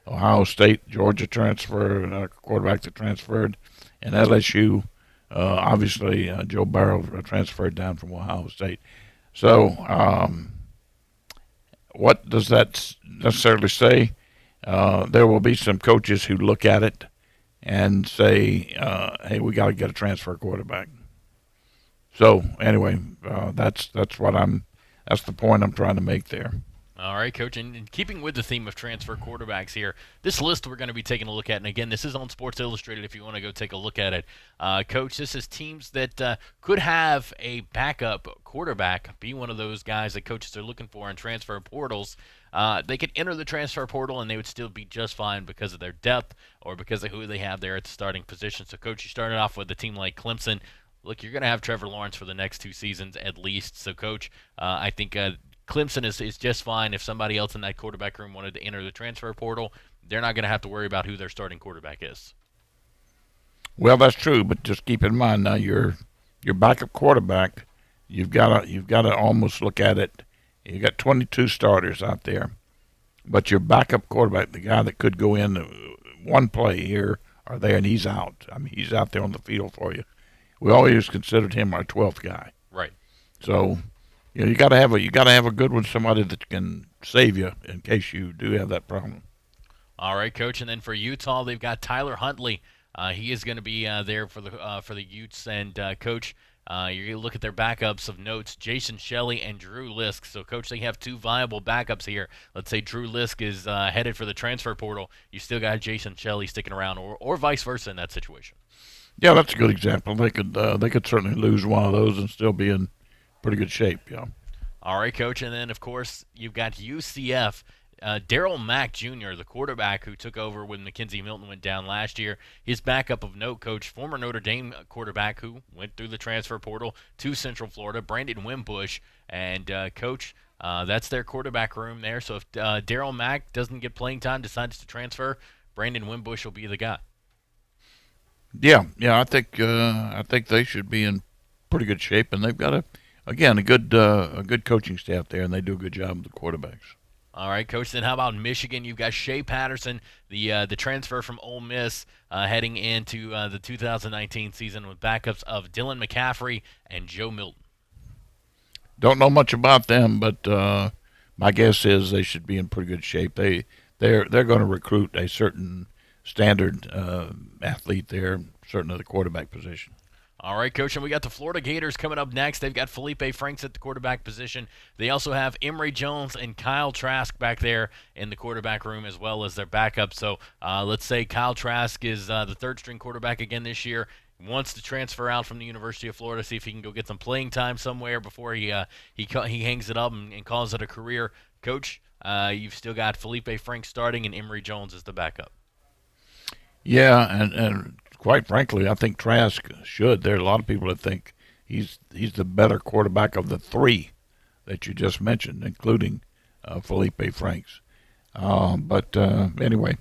Ohio State, Georgia transferred, quarterback that transferred. And LSU, obviously, Joe Burrow transferred down from Ohio State. So what does that necessarily say? There will be some coaches who look at it and say, hey, we got to get a transfer quarterback. So anyway, that's the point I'm trying to make there. All right, Coach, and in keeping with the theme of transfer quarterbacks here, this list we're going to be taking a look at, and again, this is on Sports Illustrated if you want to go take a look at it. Coach, this is teams that could have a backup quarterback be one of those guys that coaches are looking for in transfer portals. They could enter the transfer portal, and they would still be just fine because of their depth or because of who they have there at the starting position. So, Coach, you started off with a team like Clemson. Look, you're going to have Trevor Lawrence for the next 2 seasons at least. So, Coach, I think Clemson is just fine. If somebody else in that quarterback room wanted to enter the transfer portal, they're not going to have to worry about who their starting quarterback is. Well, that's true, but just keep in mind now your backup quarterback, you've got to almost look at it. You got 22 starters out there, but your backup quarterback, the guy that could go in one play here or there, and he's out. I mean, he's out there on the field for you. We always considered him our 12th guy. Right. So, you got to have a good one, somebody that can save you in case you do have that problem. All right, Coach, and then for Utah, they've got Tyler Huntley. He is going to be there for the Utes, and Coach, you're going to look at their backups of notes: Jason Shelley and Drew Lisk. So, Coach, they have 2 viable backups here. Let's say Drew Lisk is headed for the transfer portal. You still got Jason Shelley sticking around, or vice versa in that situation. Yeah, that's a good example. They could certainly lose one of those and still be in pretty good shape. Yeah. All right, Coach, and then of course you've got UCF. Darryl Mack Jr., the quarterback who took over when Mackenzie Milton went down last year, his backup of note, Coach, former Notre Dame quarterback who went through the transfer portal to Central Florida, Brandon Wimbush. And, Coach, that's their quarterback room there. So if Darryl Mack doesn't get playing time, decides to transfer, Brandon Wimbush will be the guy. Yeah, I think they should be in pretty good shape, and they've got a good coaching staff there, and they do a good job with the quarterbacks. All right, Coach. Then how about Michigan? You've got Shea Patterson, the transfer from Ole Miss, heading into the 2019 season with backups of Dylan McCaffrey and Joe Milton. Don't know much about them, but my guess is they should be in pretty good shape. They're going to recruit a certain standard athlete there, certainly the quarterback position. All right, Coach, and we got the Florida Gators coming up next. They've got Felipe Franks at the quarterback position. They also have Emory Jones and Kyle Trask back there in the quarterback room as well as their backup. So let's say Kyle Trask is the third-string quarterback again this year, wants to transfer out from the University of Florida, see if he can go get some playing time somewhere before he hangs it up and calls it a career. Coach, you've still got Felipe Franks starting and Emory Jones as the backup. Yeah, and quite frankly, I think Trask should. There are a lot of people that think he's the better quarterback of the three that you just mentioned, including Felipe Franks. But anyway,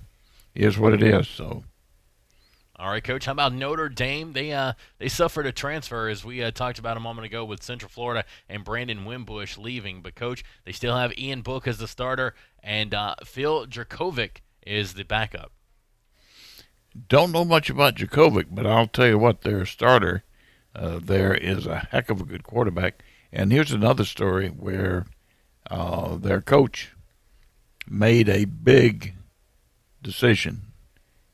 it is what it is. So. All right, Coach. How about Notre Dame? They suffered a transfer, as we talked about a moment ago, with Central Florida and Brandon Wimbush leaving. But, Coach, they still have Ian Book as the starter, and Phil Dracovic is the backup. Don't know much about Dracovic, but I'll tell you what, their starter there is a heck of a good quarterback. And here's another story where their coach made a big decision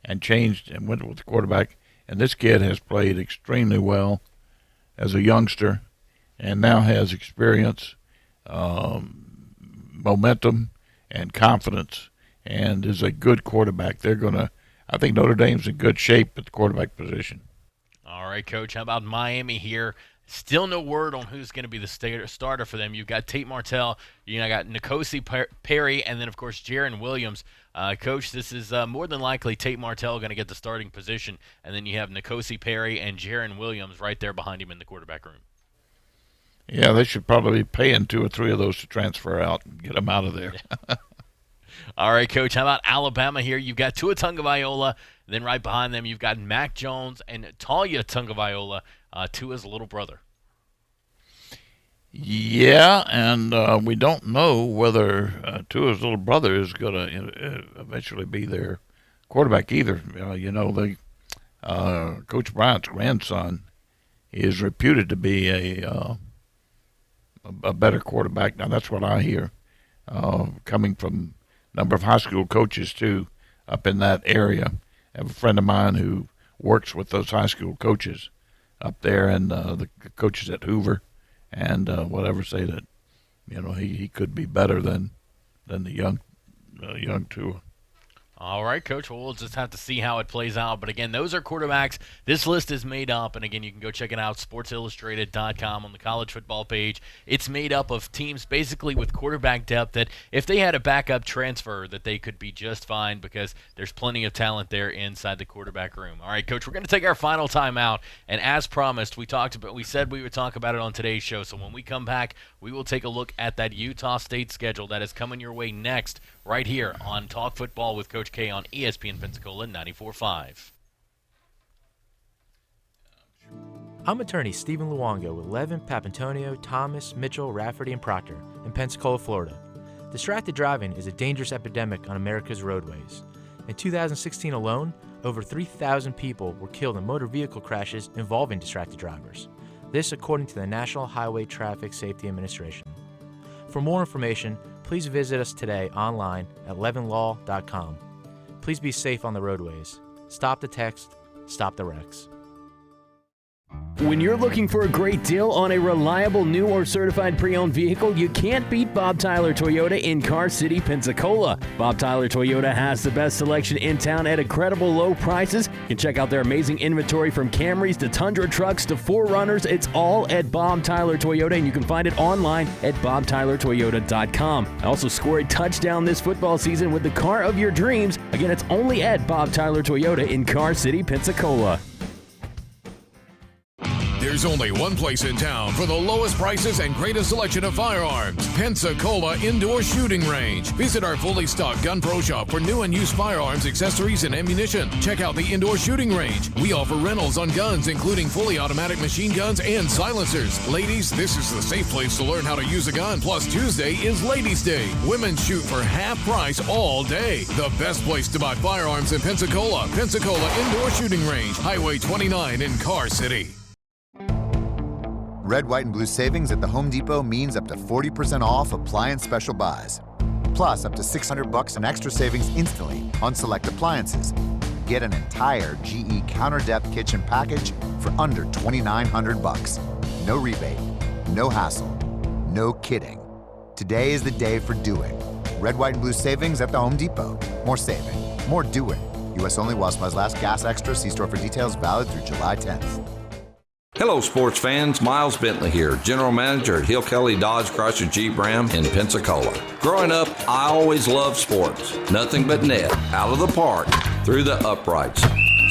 and changed and went with the quarterback. And this kid has played extremely well as a youngster and now has experience, momentum, and confidence, and is a good quarterback. I think Notre Dame's in good shape at the quarterback position. All right, Coach. How about Miami here? Still no word on who's going to be the starter for them. You've got Tate Martell, got N'Kosi Perry, and then, of course, Jaron Williams. Coach, this is more than likely Tate Martell going to get the starting position, and then you have N'Kosi Perry and Jaron Williams right there behind him in the quarterback room. Yeah, they should probably be paying 2 or 3 of those to transfer out and get them out of there. All right, Coach, how about Alabama here? You've got Tua Tagovailoa, then right behind them you've got Mac Jones and Talia Tagovailoa, Tua's little brother. Yeah, and we don't know whether Tua's little brother is going to eventually be their quarterback either. Coach Bryant's grandson is reputed to be a better quarterback. Now, that's what I hear, coming from number of high school coaches too up in that area. I have a friend of mine who works with those high school coaches up there, and the coaches at Hoover and whatever say that he could be better than the young Tua. All right, Coach. Well, we'll just have to see how it plays out. But, again, those are quarterbacks. This list is made up. And, again, you can go check it out, sportsillustrated.com on the college football page. It's made up of teams basically with quarterback depth that if they had a backup transfer that they could be just fine because there's plenty of talent there inside the quarterback room. All right, Coach, we're going to take our final time out. And as promised, we said we would talk about it on today's show. So when we come back, we will take a look at that Utah State schedule that is coming your way next right here on Talk Football with Coach K on ESPN Pensacola 94.5. I'm attorney Stephen Luongo with Levin, Papantonio, Thomas, Mitchell, Rafferty, and Proctor in Pensacola, Florida. Distracted driving is a dangerous epidemic on America's roadways. In 2016 alone, over 3,000 people were killed in motor vehicle crashes involving distracted drivers. This according to the National Highway Traffic Safety Administration. For more information, please visit us today online at levinlaw.com. Please be safe on the roadways. Stop the text. Stop the wrecks. When you're looking for a great deal on a reliable new or certified pre-owned vehicle, you can't beat Bob Tyler Toyota in Car City, Pensacola. Bob Tyler Toyota has the best selection in town at incredible low prices. You can check out their amazing inventory from Camrys to Tundra trucks to 4Runners. It's all at Bob Tyler Toyota, and you can find it online at bobtylertoyota.com. Also score a touchdown this football season with the car of your dreams. Again, it's only at Bob Tyler Toyota in Car City, Pensacola. There's only one place in town for the lowest prices and greatest selection of firearms. Pensacola Indoor Shooting Range. Visit our fully stocked Gun Pro Shop for new and used firearms, accessories, and ammunition. Check out the Indoor Shooting Range. We offer rentals on guns, including fully automatic machine guns and silencers. Ladies, this is the safe place to learn how to use a gun. Plus, Tuesday is Ladies' Day. Women shoot for half price all day. The best place to buy firearms in Pensacola. Pensacola Indoor Shooting Range, Highway 29 in Car City. Red, white, and blue savings at the Home Depot means up to 40% off appliance special buys. Plus, up to $600 in extra savings instantly on select appliances. Get an entire GE counter depth kitchen package for under $2,900. No rebate, no hassle, no kidding. Today is the day for doing. Red, white, and blue savings at the Home Depot. More saving, more doing. U.S. only while supplies last. Gas extra. See store for details. Valid through July 10th. Hello, sports fans. Miles Bentley here, General Manager at Hill Kelly Dodge Chrysler Jeep Ram in Pensacola. Growing up, I always loved sports. Nothing but net, out of the park, through the uprights.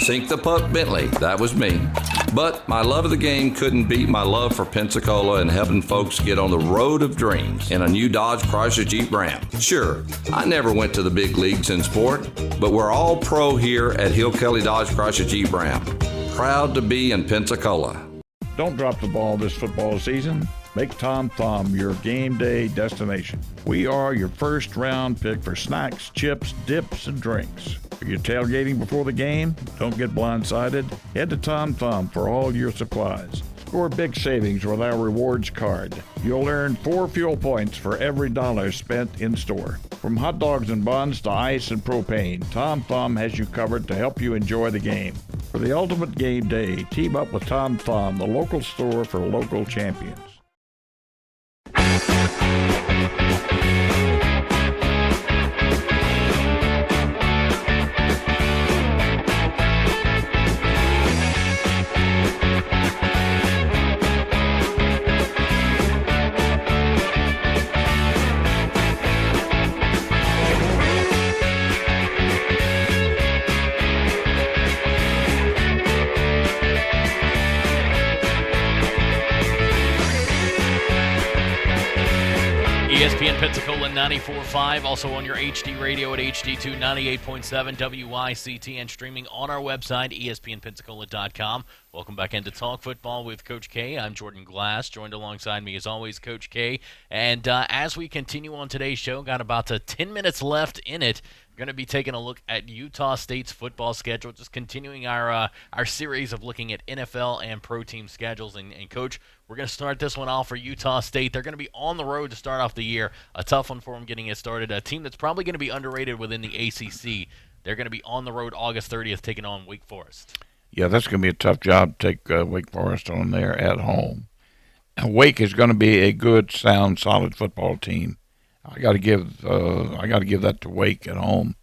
Sink the puck Bentley, that was me. But my love of the game couldn't beat my love for Pensacola and helping folks get on the road of dreams in a new Dodge Chrysler Jeep Ram. Sure, I never went to the big leagues in sport, but we're all pro here at Hill Kelly Dodge Chrysler Jeep Ram. Proud to be in Pensacola. Don't drop the ball this football season. Make Tom Thumb your game day destination. We are your first round pick for snacks, chips, dips, and drinks. If you're tailgating before the game, don't get blindsided. Head to Tom Thumb for all your supplies. Score big savings with our rewards card. You'll earn 4 fuel points for every dollar spent in store. From hot dogs and buns to ice and propane, Tom Thumb has you covered to help you enjoy the game. For the ultimate game day, team up with Tom Thumb, the local store for local champions. ESPN Pensacola 94.5, also on your HD radio at HD2 98.7 WICT, and streaming on our website, ESPNpensacola.com. Welcome back into Talk Football with Coach K. I'm Jordan Glass, joined alongside me as always, Coach K. And as we continue on today's show, got about 10 minutes left in it. Going to be taking a look at Utah State's football schedule, just continuing our series of looking at NFL and pro team schedules. And Coach, we're going to start this one off for Utah State. They're going to be on the road to start off the year. A tough one for them getting it started. A team that's probably going to be underrated within the ACC. They're going to be on the road August 30th taking on Wake Forest. Yeah, that's going to be a tough job to take Wake Forest on there at home. Wake is going to be a good, sound, solid football team. I got to give that to Wake at home.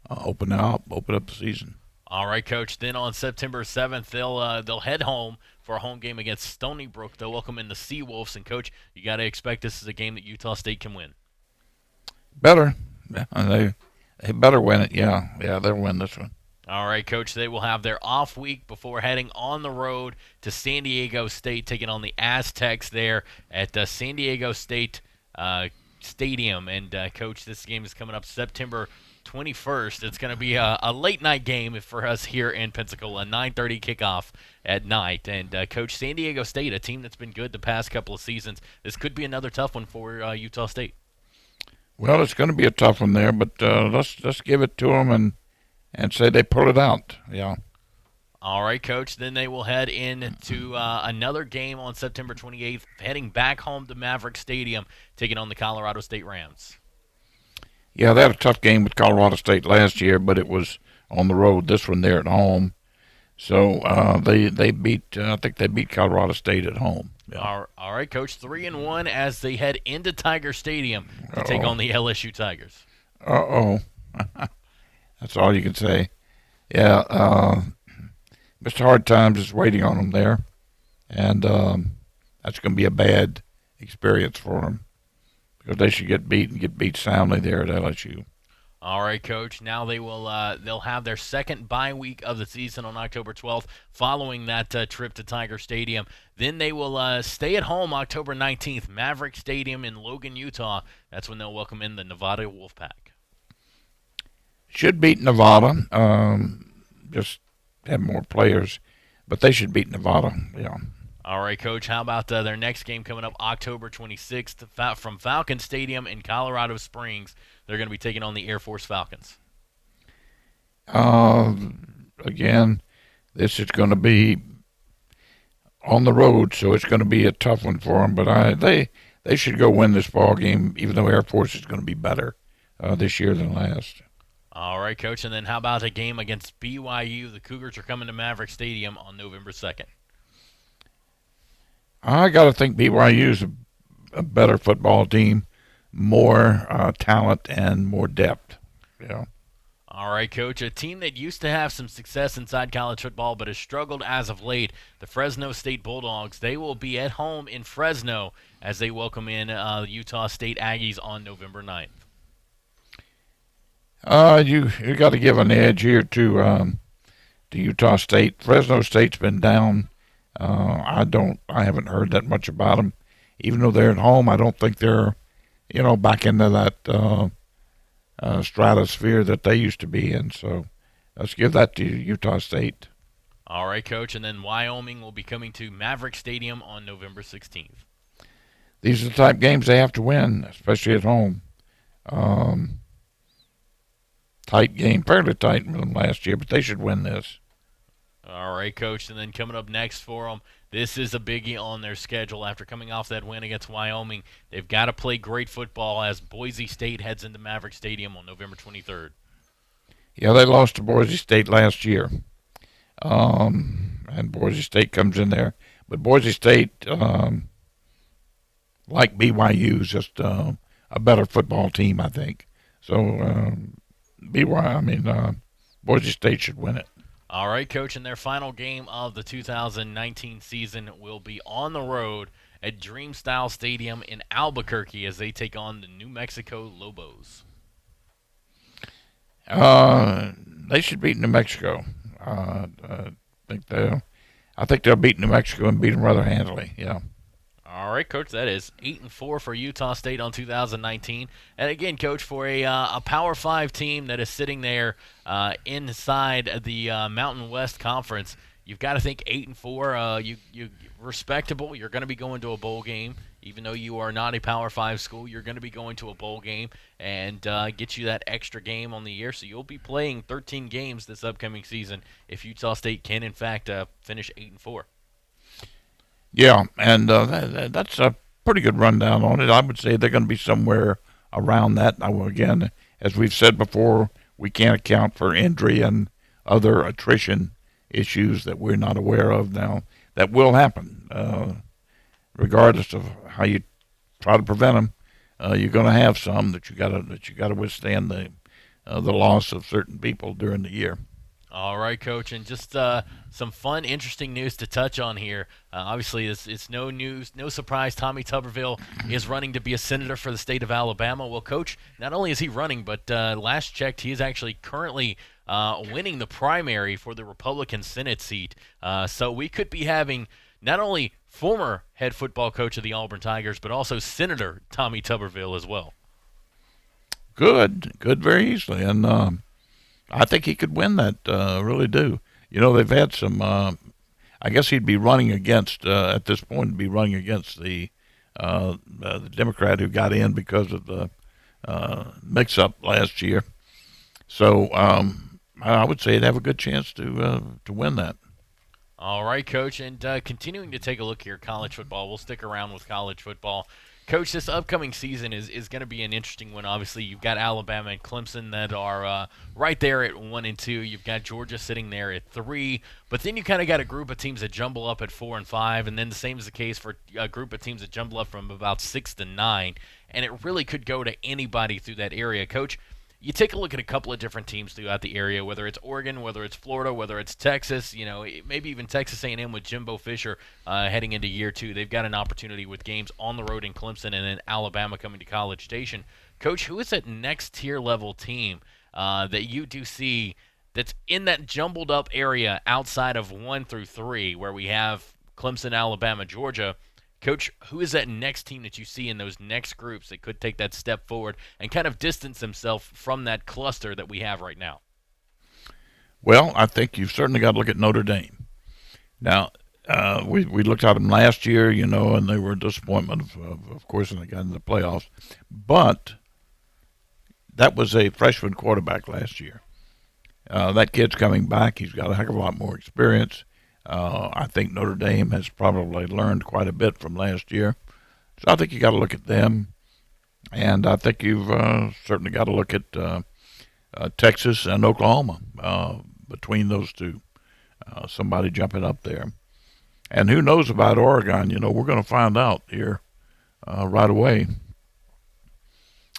Open up the season. All right, Coach. Then on September 7th, they'll head home for a home game against Stony Brook. They'll welcome in the Seawolves. And Coach, you got to expect this is a game that Utah State can win. Better, they better win it. Yeah, they'll win this one. All right, Coach. They will have their off week before heading on the road to San Diego State, taking on the Aztecs there at the San Diego State Stadium. And, Coach, this game is coming up September 21st. It's going to be a late-night game for us here in Pensacola, 9:30 kickoff at night. And, Coach, San Diego State, a team that's been good the past couple of seasons, this could be another tough one for Utah State. Well, it's going to be a tough one there, but let's give it to them and say they pull it out. Yeah. All right, Coach. Then they will head into another game on September 28th, heading back home to Maverick Stadium, taking on the Colorado State Rams. Yeah, they had a tough game with Colorado State last year, but it was on the road. This one they're at home. So they beat. I think they beat Colorado State at home. Yeah. All right, Coach. 3-1 as they head into Tiger Stadium to take on the LSU Tigers. That's all you can say. Yeah, Mr. Hard Times is waiting on them there, and that's going to be a bad experience for them because they should get beat soundly there at LSU. All right, Coach. Now they'll have their second bye week of the season on October 12th following that trip to Tiger Stadium. Then they will stay at home October 19th, Maverick Stadium in Logan, Utah. That's when they'll welcome in the Nevada Wolfpack. Should beat Nevada. Just have more players, but they should beat Nevada. Yeah. All right, Coach. How about their next game coming up October 26th from Falcon Stadium in Colorado Springs? They're going to be taking on the Air Force Falcons. Again, this is going to be on the road, so it's going to be a tough one for them. But they should go win this ball game, even though Air Force is going to be better this year than last. All right, Coach. And then how about a game against BYU? The Cougars are coming to Maverick Stadium on November 2nd. I got to think BYU is a better football team, more talent, and more depth. Yeah. All right, Coach. A team that used to have some success inside college football but has struggled as of late, the Fresno State Bulldogs. They will be at home in Fresno as they welcome in Utah State Aggies on November 9th. You got to give an edge here to Utah State. Fresno State's been down. I haven't heard that much about them. Even though they're at home, I don't think they're, back into that stratosphere that they used to be in. So let's give that to Utah State. All right, Coach. And then Wyoming will be coming to Maverick Stadium on November 16th. These are the type games they have to win, especially at home. Tight game, fairly tight from last year, but they should win this. All right, Coach. And then coming up next for them, this is a biggie on their schedule. After coming off that win against Wyoming, they've got to play great football as Boise State heads into Maverick Stadium on November 23rd. Yeah, they lost to Boise State last year, and Boise State comes in there. But Boise State, like BYU, is just a better football team, I think. So Boise State should win it. All right, Coach, and their final game of the 2019 season will be on the road at Dreamstyle Stadium in Albuquerque as they take on the New Mexico Lobos. They should beat New Mexico. I think they'll beat New Mexico and beat them rather handily. Yeah. All right, Coach, that is 8-4 for Utah State on 2019. And again, Coach, for a Power 5 team that is sitting there inside the Mountain West Conference, you've got to think 8-4. You respectable. You're going to be going to a bowl game, even though you are not a Power 5 school. You're going to be going to a bowl game and get you that extra game on the year. So you'll be playing 13 games this upcoming season if Utah State can, in fact, finish 8-4. Yeah, and that's a pretty good rundown on it. I would say they're going to be somewhere around that. Now, again, as we've said before, we can't account for injury and other attrition issues that we're not aware of now. That will happen, regardless of how you try to prevent them. You're going to have some that you got to withstand the loss of certain people during the year. All right, Coach, and just some fun, interesting news to touch on here. Obviously, it's no news, no surprise. Tommy Tuberville is running to be a senator for the state of Alabama. Well, Coach, not only is he running, but last checked, he is actually currently winning the primary for the Republican Senate seat. So we could be having not only former head football coach of the Auburn Tigers, but also Senator Tommy Tuberville as well. Good, very easily, and I think he could win that, really do. They've had some, I guess he'd be running against, at this point, the Democrat who got in because of the mix-up last year. So I would say he'd have a good chance to win that. All right, Coach, and continuing to take a look here at college football, we'll stick around with college football. Coach, this upcoming season is going to be an interesting one. Obviously, you've got Alabama and Clemson that are right there at 1 and 2. You've got Georgia sitting there at 3. But then you kind of got a group of teams that jumble up at 4 and 5, and then the same is the case for a group of teams that jumble up from about 6 to 9. And it really could go to anybody through that area. Coach, you take a look at a couple of different teams throughout the area, whether it's Oregon, whether it's Florida, whether it's Texas, maybe even Texas A&M with Jimbo Fisher heading into year 2. They've got an opportunity with games on the road in Clemson and then Alabama coming to College Station. Coach, who is that next tier level team that you do see that's in that jumbled up area outside of 1 through 3 where we have Clemson, Alabama, Georgia? Coach, who is that next team that you see in those next groups that could take that step forward and kind of distance themselves from that cluster that we have right now? Well, I think you've certainly got to look at Notre Dame. Now, we looked at them last year, and they were a disappointment, of course, and they got into the playoffs. But that was a freshman quarterback last year. That kid's coming back. He's got a heck of a lot more experience. I think Notre Dame has probably learned quite a bit from last year. So I think you got to look at them. And I think you've certainly got to look at Texas and Oklahoma between those two. Somebody jumping up there. And who knows about Oregon? We're going to find out here right away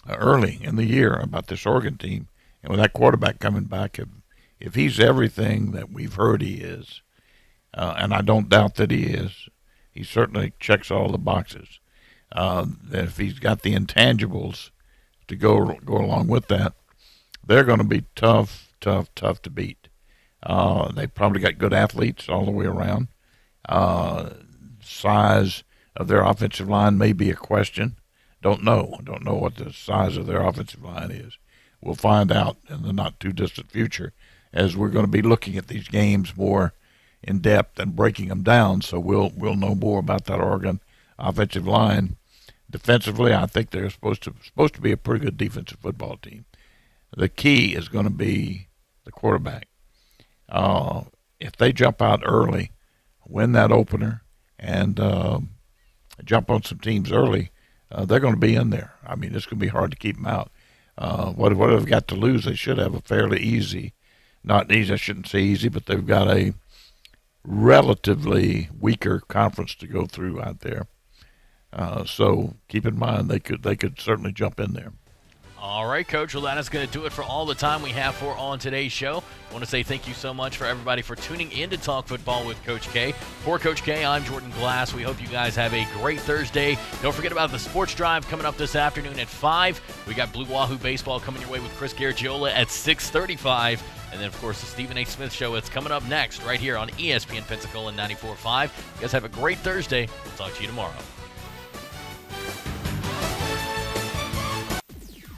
early in the year about this Oregon team. And with that quarterback coming back, if he's everything that we've heard he is, and I don't doubt that he is. He certainly checks all the boxes. If he's got the intangibles to go along with that, they're going to be tough to beat. They probably got good athletes all the way around. Size of their offensive line may be a question. Don't know what the size of their offensive line is. We'll find out in the not too distant future as we're going to be looking at these games more in depth and breaking them down, so we'll know more about that Oregon offensive line. Defensively, I think they're supposed to be a pretty good defensive football team. The key is going to be the quarterback. If they jump out early, win that opener, and jump on some teams early, they're going to be in there. I mean, it's going to be hard to keep them out. What they've got to lose, they should have a fairly easy, not easy, I shouldn't say easy, but they've got a relatively weaker conference to go through out there. So keep in mind they could certainly jump in there. All right, Coach. Well, that is going to do it for all the time we have for on today's show. I want to say thank you so much for everybody for tuning in to Talk Football with Coach K. For Coach K, I'm Jordan Glass. We hope you guys have a great Thursday. Don't forget about the Sports Drive coming up this afternoon at 5. We got Blue Wahoo Baseball coming your way with Chris Garagiola at 6:35. And then, of course, the Stephen A. Smith Show. It's coming up next right here on ESPN Pensacola 94.5. You guys have a great Thursday. We'll talk to you tomorrow.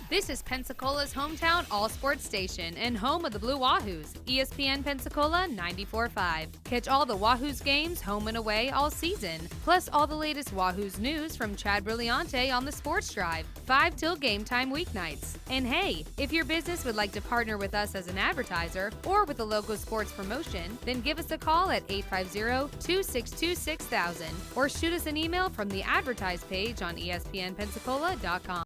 This is Pensacola's hometown all-sports station and home of the Blue Wahoos, ESPN Pensacola 94.5. Catch all the Wahoos games home and away all season, plus all the latest Wahoos news from Chad Brilliante on the Sports Drive, 5 till game time weeknights. And hey, if your business would like to partner with us as an advertiser or with a local sports promotion, then give us a call at 850-262-6000 or shoot us an email from the advertise page on ESPNpensacola.com.